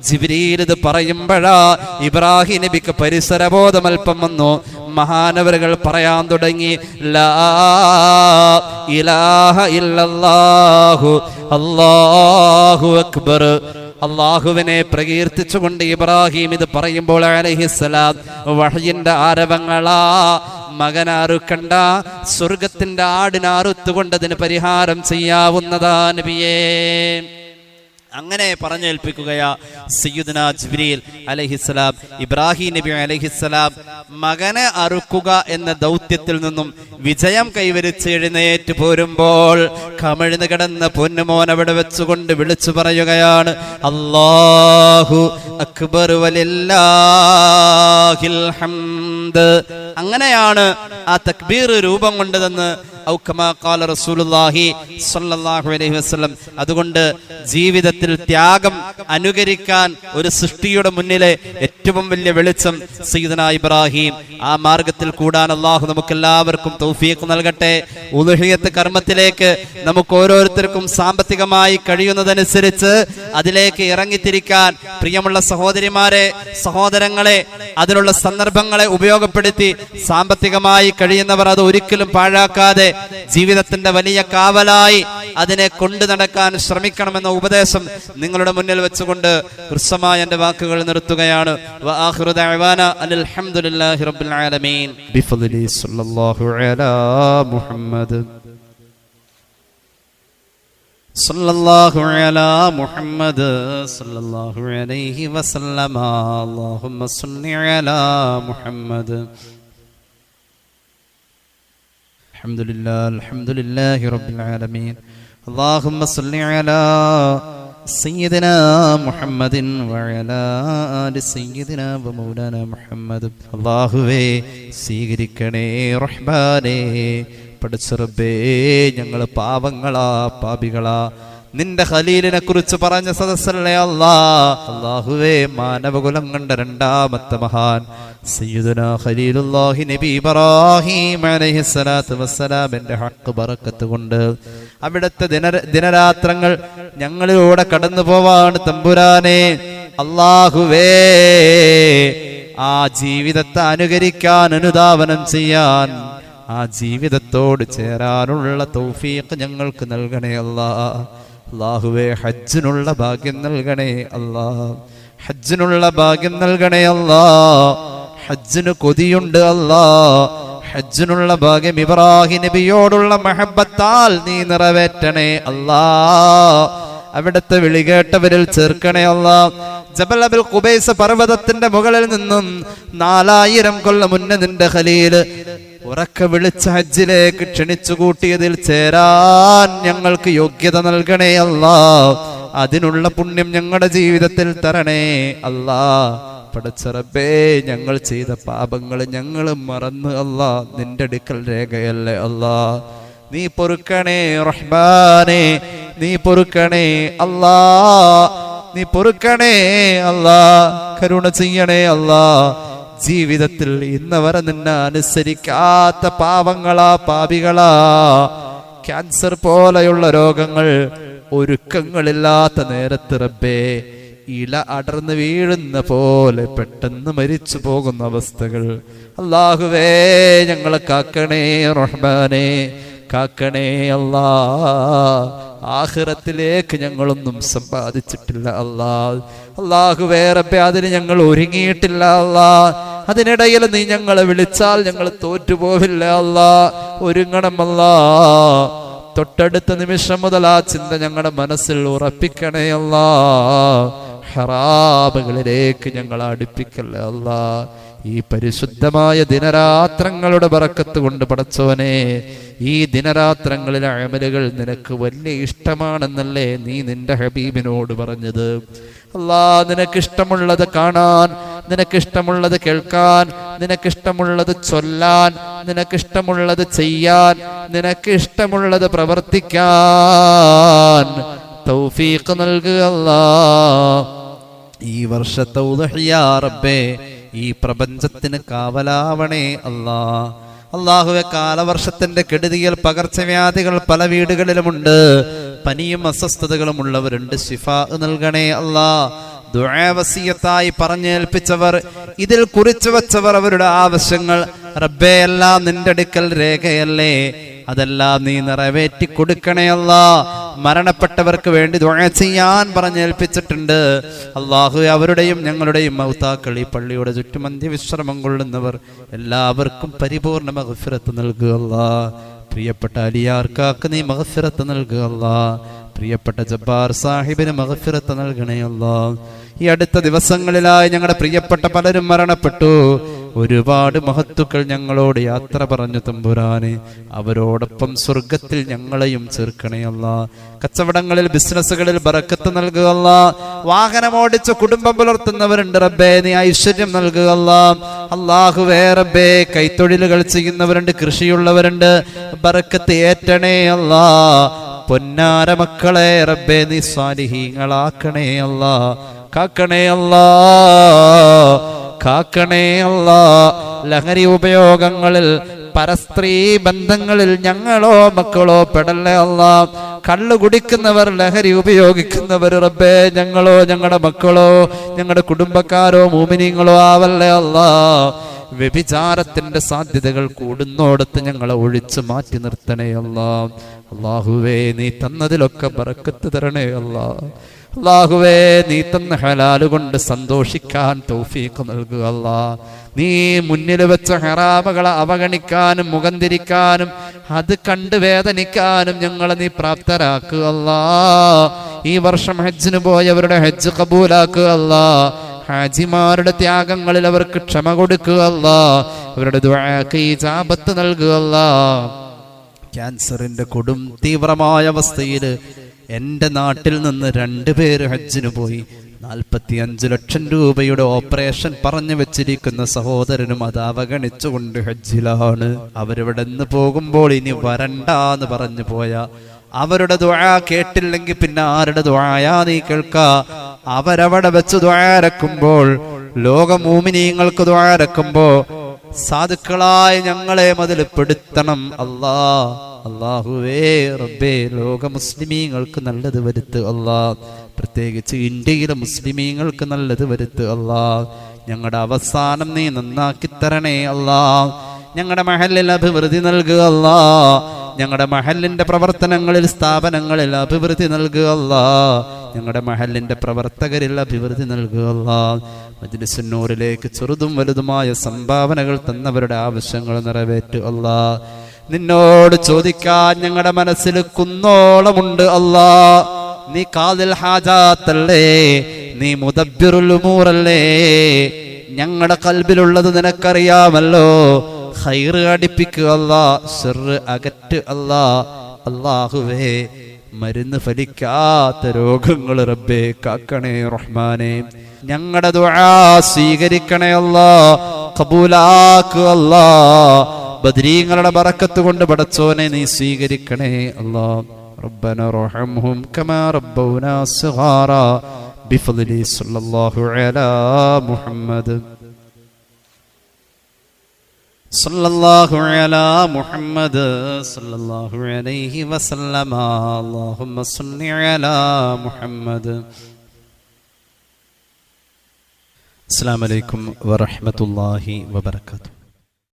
ജിബ്രീൽ ഇത് പറയുമ്പോഴാ ഇബ്രാഹിം നബിക്ക് പരിസരബോധം അല്പം വന്നു. മഹാനവറുകൾ പറയാൻ തുടങ്ങി, ലാ ഇലാഹ ഇല്ലല്ലാഹു അല്ലാഹു അക്ബർ. അള്ളാഹുവിനെ പ്രകീർത്തിച്ചുകൊണ്ട് ഇബ്രാഹിം ഇത് പറയുമ്പോൾ അലൈഹിസ്സലാം വഹയിന്റെ ആരവങ്ങളാ, മകനാറുക്കണ്ട, സ്വർഗത്തിന്റെ ആടിനാറുത്തുകൊണ്ടതിന് പരിഹാരം ചെയ്യാവുന്നതാ നബിയേ. അങ്ങനെ പറഞ്ഞേൽപ്പിക്കുകയാ സയ്യിദുനാ ജിബ്രീൽ അലൈഹിസ്സലാം. ഇബ്രാഹിം നബി അലൈഹിസ്സലാം മകനെ അറുക്കുക എന്ന ദൗത്യത്തിൽ നിന്നും വിജയം കൈവരിച്ച് എഴുന്നേറ്റ് പോരുമ്പോൾ കമിഴ്ന്ന് കിടന്ന പൊന്നുമോൻ അവിടെ വെച്ചുകൊണ്ട് വിളിച്ചു പറയുകയാണ്, അല്ലാഹു അക്ബർ വലില്ലാഹിൽ ഹംദ്. അങ്ങനെയാണ് ആ തക്ബീർ രൂപം കൊണ്ടതെന്ന് അതുകൊണ്ട് ജീവിതത്തിൽ ത്യാഗം അനുകരിക്കാൻ ഒരു സൃഷ്ടിയുടെ മുന്നിലെ ഏറ്റവും വലിയ വെളിച്ചം സയ്യിദുനാ ഇബ്രാഹിം. ആ മാർഗത്തിൽ കൂടാൻ അല്ലാഹു നമുക്കെല്ലാവർക്കും തൗഫീഖ് നൽകട്ടെ. ഉളുഹിയത്ത് കർമ്മത്തിലേക്ക് നമുക്ക് ഓരോരുത്തർക്കും സാമ്പത്തികമായി കഴിയുന്നതനുസരിച്ച് അതിലേക്ക് ഇറങ്ങിത്തിരിക്കാൻ പ്രിയമുള്ള സഹോദരിമാരെ, സഹോദരങ്ങളെ, അതിനുള്ള സന്ദർഭങ്ങളെ ഉപയോഗപ്പെടുത്തി സാമ്പത്തികമായി കഴിയുന്നവർ അത് ഒരിക്കലും പാഴാക്കാതെ ജീവിതത്തിന്റെ വലിയ കാവലായി അതിനെ കൊണ്ടു നടക്കാൻ ശ്രമിക്കണമെന്ന ഉപദേശം നിങ്ങളുടെ മുന്നിൽ വെച്ചുകൊണ്ട് ഹൃസ്വമായ എന്റെ വാക്കുകൾ നിർത്തുകയാണ്. വആഖിറു ദഅവാന അൽഹംദുലില്ലാഹി റബ്ബിൽ ആലമീൻ. ബിഫദ്ലി സ്വല്ലല്ലാഹു അലാ മുഹമ്മദ് സല്ലല്ലാഹു അലാ മുഹമ്മദ് സല്ലല്ലാഹു അലൈഹി വസല്ലമ. അല്ലാഹുമ്മ സ്വല്ലി അലാ മുഹമ്മദ്. അൽഹംദുലില്ലാഹി റബ്ബിൽ ആലമീൻ. അല്ലാഹുമ്മ സ്വല്ലി അലാ സയ്യിദിനാ മുഹമ്മദിൻ വഅലാ ആലി സയ്യിദിനാ വമൗലാനാ മുഹമ്മദ്. അല്ലാഹുവേ സ്വീകരിക്കണേ റഹ്മാനേ. പടച്ച റബ്ബേ, ഞങ്ങൾ പാവങ്ങളാ, പാപികളാ. നിന്റെ ഖലീലിനെ കുറിച്ച് പറഞ്ഞ സദസ്സല്ലേ അല്ലാ. അല്ലാഹുവേ, മാനവകുലം കണ്ട രണ്ടാമത്തെ മഹാൻ സയ്യിദുനാ ഖലീലുല്ലാഹി നബി ഇബ്രാഹിം അലൈഹിസ്സലാത്തു വസ്സലാമിന്റെ ഹഖ് ബറക്കത്ത് കൊണ്ട് അവിടുത്തെ ദിനരാത്രങ്ങൾ ഞങ്ങളിലൂടെ കടന്നു പോവാണ് തമ്പുരാനെ. അല്ലാഹുവേ, ആ ജീവിതത്തെ അനുകരിക്കാൻ, അനുധാവനം ചെയ്യാൻ, ആ ജീവിതത്തോട് ചേരാനുള്ള തൗഫീഖ് ഞങ്ങൾക്ക് നൽകണേ അല്ലാ. അല്ലാഹുവേ, ഹജ്ജിനുള്ള ഭാഗ്യം നൽകണേ അല്ലാ. ഹജ്ജിനുള്ള ഭാഗ്യം നൽകണേ അല്ലാ. ഹജ്ജിന് കൊതിയുണ്ട് അല്ലാ. ഹജ്ജിനുള്ള ഭാഗ്യം ഇബ്രാഹിം നബിയോടുള്ള മഹബത്താൽ നീ നിറവേറ്റണേ അല്ലാ. അവിടുത്തെ വിളി കേട്ടവരിൽ ചേർക്കണേ അല്ലാ. ജബൽ അബുൽ ഖുബൈസ് പർവ്വതത്തിന്റെ മുകളിൽ നിന്നും 4000 കൊല്ലം മുന്നേ നിന്റെ ഖലീല് ഉറക്ക വിളിച്ച ഹജ്ജിലേക്ക് ക്ഷണിച്ചു കൂട്ടിയതിൽ ചേരാൻ ഞങ്ങൾക്ക് യോഗ്യത നൽകണേ അല്ലാ. അതിനുള്ള പുണ്യം ഞങ്ങളുടെ ജീവിതത്തിൽ തരണേ അല്ലാ. പടച്ച റബ്ബേ, ഞങ്ങൾ ചെയ്ത പാപങ്ങൾ ഞങ്ങൾ മറന്ന് അല്ലാ, നിന്റെ അടുക്കൽ രേഖയല്ലേ അല്ലാ. നീ പൊറുക്കണേ റഹ്മാനേ, നീ പൊറുക്കണേ അല്ലാ, നീ പൊറുക്കണേ അല്ലാ, കരുണ ചെയ്യണേ അല്ലാ. ജീവിതത്തിൽ ഇന്നവരെ നിന്നെ അനുസരിക്കാത്ത പാവങ്ങളാ, പാപികളാ. ക്യാൻസർ പോലെയുള്ള രോഗങ്ങൾ, ഒരുക്കങ്ങളില്ലാത്ത നേരത്ത് റബ്ബേ ഇല അടർന്ന് വീഴുന്ന പോലെ പെട്ടെന്ന് മരിച്ചു പോകുന്ന അവസ്ഥകൾ അല്ലാഹുവേ, ഞങ്ങളെ കാക്കണേ റഹ്മാനേ, കാക്കണേ അല്ലാ. ആഖിറത്തിലേക്ക് ഞങ്ങളൊന്നും സമ്പാദിച്ചിട്ടില്ല അല്ലാ. അല്ലാഹുവേ റബ്ബേ, അതിന് ഞങ്ങൾ ഒരുങ്ങിയിട്ടില്ല അല്ലാ. അതിനിടയിൽ നീ ഞങ്ങളെ വിളിച്ചാൽ ഞങ്ങൾ തോറ്റുപോവില്ല അല്ലാ. ഒരുങ്ങണം അല്ലാ. തൊട്ടടുത്ത നിമിഷം മുതൽ ആ ചിന്ത ഞങ്ങളുടെ മനസ്സിൽ ഉറപ്പിക്കണേ അല്ലാ. ഹറാമുകളിലേക്ക് ഞങ്ങൾ അടുപ്പിക്കല്ലേ അല്ലാ. ഈ പരിശുദ്ധമായ ദിനരാത്രങ്ങളുടെ ബറക്കത്ത് കൊണ്ട് പടച്ചവനെ, ഈ ദിനരാത്രങ്ങളിലെ അമലുകൾ നിനക്ക് വലിയ ഇഷ്ടമാണെന്നല്ലേ നീ നിന്റെ ഹബീബിനോട് പറഞ്ഞത്. അല്ലാ, നിനക്കിഷ്ടമുള്ളത് കാണാൻ, നിനക്കിഷ്ടമുള്ളത് കേൾക്കാൻ, നിനക്കിഷ്ടമുള്ളത് ചൊല്ലാൻ, നിനക്കിഷ്ടമുള്ളത് ചെയ്യാൻ, നിനക്കിഷ്ടമുള്ളത് പ്രവർത്തിക്കാൻ തൗഫീഖ് നൽകുക അല്ലാ. ഈ വർഷത്തെ ഉദ്ഹിയ റബ്ബേ ഈ പ്രപഞ്ചത്തിന് കാവലാവണേ അല്ലാ. അല്ലാഹുവേ, കാലവർഷത്തിന്റെ കെടുതികൾ, പകർച്ചവ്യാധികൾ പല വീടുകളിലുമുണ്ട്. പനിയും അസ്വസ്ഥതകളും ഉള്ളവരുണ്ട്, ശിഫാ നൽകണേ അല്ലാ. ദുആ വസിയത്തായി പറഞ്ഞേൽപ്പിച്ചവർ, ഇതിൽ കുറിച്ചു വച്ചവർ, അവരുടെ ആവശ്യങ്ങൾ റബ്ബേ എല്ലാം നിന്റെ അടുക്കൽ രേഖയല്ലേ, അതെല്ലാം നീ നിറവേറ്റി കൊടുക്കണേ അല്ലാ. മരണപ്പെട്ടവർക്ക് വേണ്ടി ദുആ ചെയ്യാൻ പറഞ്ഞേൽപ്പിച്ചിട്ടുണ്ട്. അല്ലാഹു, അവരുടെയും ഞങ്ങളുടെയും മൗതാക്കൾ, ഈ പള്ളിയുടെ ചുറ്റും അന്ത്യവിശ്രമം കൊള്ളുന്നവർ എല്ലാവർക്കും പരിപൂർണ മഗ്ഫിറത്ത് നൽകുക അല്ലാ. പ്രിയപ്പെട്ട അലിയാർക്കാക്ക് നീ മഗ്ഫിറത്ത് നൽകുക അല്ലാ. പ്രിയപ്പെട്ട ജബ്ബാർ സാഹിബിന് മഗ്ഫിറത്ത് നൽകണേ അല്ലാ. ഈ അടുത്ത ദിവസങ്ങളിലായി ഞങ്ങളുടെ പ്രിയപ്പെട്ട പലരും മരണപ്പെട്ടു. ഒരുപാട് മഹത്തുക്കൾ ഞങ്ങളോട് യാത്ര പറഞ്ഞു തമ്പുരാനെ, അവരോടൊപ്പം സ്വർഗത്തിൽ ഞങ്ങളെയും ചേർക്കണേ അല്ലാ. കച്ചവടങ്ങളിൽ, ബിസിനസ്സുകളിൽ ബറക്കത്ത് നൽകുക അല്ലാ. വാഹനമോടിച്ച് കുടുംബം പുലർത്തുന്നവരുണ്ട് റബ്ബേ, നീ ഐശ്വര്യം നൽകുക അല്ലാ. അല്ലാഹുവേ റബ്ബേ, കൈത്തൊഴിലുകൾ ചെയ്യുന്നവരുണ്ട്, കൃഷിയുള്ളവരുണ്ട്, ബറക്കത്ത് ഏറ്റണേ അല്ലാ. പൊന്നാര മക്കളെ റബ്ബേ നീ സ്വാലിഹീങ്ങളാക്കണേ അല്ലാ. കാക്കണേ അല്ലാ, കാക്കണേ അല്ലാ. ലഹരി ഉപയോഗങ്ങളിൽ, പരസ്ത്രീ ബന്ധങ്ങളിൽ ഞങ്ങളോ മക്കളോ പെടല്ലേ അല്ലാ. കള്ളു കുടിക്കുന്നവർ, ലഹരി ഉപയോഗിക്കുന്നവർ റബ്ബേ ഞങ്ങളോ ഞങ്ങളുടെ മക്കളോ ഞങ്ങളുടെ കുടുംബക്കാരോ മോമിനീങ്ങളോ ആവല്ലേ അല്ലാ. വ്യഭിചാരത്തിന്റെ സാധ്യതകൾ കൂടുന്നോടത്ത് ഞങ്ങളെ ഒഴിച്ചു മാറ്റി നിർത്തണേ അല്ലാ. അല്ലാഹുവേ, നീ തന്നതിലൊക്കെ ബറക്കത്ത് തരണേ അല്ലാ. അല്ലാഹുവേ, നീ തന്ന ഹലാല് കൊണ്ട് സന്തോഷിക്കാൻ തൗഫീഖ് നൽകുക അല്ലാ. നീ മുന്നിൽ വെച്ച ഹറാമുകളെ അവഗണിക്കാനും മുഖം തിരിക്കാനും അത് കണ്ട് വേദനിക്കാനും ഞങ്ങളെ നീ പ്രാപ്തരാക്കുക അല്ലാ. ഈ വർഷം ഹജ്ജിന് പോയവരുടെ ഹജ്ജ് കബൂലാക്കുക അല്ലാ. ഹാജിമാരുടെ ത്യാഗങ്ങളിൽ അവർക്ക് ക്ഷമ കൊടുക്കുക അല്ലാ. അവരുടെ ദുആക്ക് ഇജാബത്ത് നൽകുക അല്ലാ. ക്യാൻസറിന്റെ കൊടും തീവ്രമായ അവസ്ഥയിൽ എൻ്റെ നാട്ടിൽ നിന്ന് 2 പേര് ഹജ്ജിന് പോയി. 45 ലക്ഷം രൂപയുടെ ഓപ്പറേഷൻ പറഞ്ഞു വെച്ചിരിക്കുന്ന സഹോദരനും അത് അവഗണിച്ചുകൊണ്ട് ഹജ്ജിലാണ്. അവരിവിടെ നിന്ന് പോകുമ്പോൾ ഇനി വരണ്ടാന്ന് പറഞ്ഞു പോയ അവരുടെ ദുആ കേട്ടില്ലെങ്കിൽ പിന്നെ ആരുടെ ദുആയാ നീ കേൾക്കാ? അവരവിടെ വെച്ച് ദുആരക്കുമ്പോൾ, ലോക മുഅ്മിനീങ്ങൾക്ക് ദുആരക്കുമ്പോ സാധുക്കളായ ഞങ്ങളെ അതിൽ പെടുത്തണം അല്ലാ. അല്ലാഹുവേ റബ്ബേ, ലോക മുസ്ലിമീങ്ങൾക്ക് നല്ലത് വരുത്ത് അല്ലാ. പ്രത്യേകിച്ച് ഇന്ത്യയിലെ മുസ്ലിമീങ്ങൾക്ക് നല്ലത് വരുത്ത് അല്ലാ. ഞങ്ങളുടെ അവസാനം നീ നന്നാക്കി തരണേ അല്ലാ. ഞങ്ങളുടെ മഹല്ലിൽ അഭിവൃദ്ധി നൽകുക അല്ലാ. ഞങ്ങളുടെ മഹല്ലിന്റെ പ്രവർത്തനങ്ങളിൽ, സ്ഥാപനങ്ങളിൽ അഭിവൃദ്ധി നൽകുക അല്ലാ. ഞങ്ങളുടെ മഹല്ലിന്റെ പ്രവർത്തകരിൽ അഭിവൃദ്ധി നൽകുക അല്ലാ. മജ്ലിസുൻ നൂറിലേക്ക് ചെറുതും വലുതുമായ സംഭാവനകൾ തന്നവരുടെ ആവശ്യങ്ങൾ നിറവേറ്റുക അല്ലാ. നിന്നോട് ചോദിക്കാൻ ഞങ്ങളുടെ മനസ്സിൽ കുന്നോളമുണ്ട് അല്ലാ. നീ ഖാദിൽ ഹാജാത്തല്ലേ, നീ മുദബ്ബിറുൽ ഉമൂറല്ലേ. ഞങ്ങളുടെ ഖൽബിലുള്ളത് നിനക്കറിയാമല്ലോ. ഖൈറ് അടിപ്പിക്കുക അല്ലാ, ശർറ് അകറ്റ് അല്ലാ. അല്ലാഹുവേ, മരുന്ന് ഫലിക്കാത്ത രോഗങ്ങൾ റബ്ബേ കാക്കണേ റഹ്മാനെ. ഞങ്ങളുടെ ദുആ സ്വീകരിക്കണേ അല്ലാ, ഖബൂലാക്കുക അല്ലാ. ബദ്രീങ്ങളുടെ ബറക്കത്ത് കൊണ്ട് പടച്ചോനെ നീ സ്വീകരിക്കണേ അല്ലാ. റബ്ബന റഹംഹും കമാ റബ്ബൗനാ സിഗാറാ ബിഫദ്ലി സ്വല്ലല്ലാഹു അലാ മുഹമ്മദ് സല്ലല്ലാഹു അലാ മുഹമ്മദ് സല്ലല്ലാഹു അലൈഹി വസല്ലമ. അല്ലാഹുമ്മ സ്വല്ലി അലാ മുഹമ്മദ്. അസ്സലാമു അലൈക്കും വറഹ്മത്തുള്ളാഹി വബറകാതുഹു.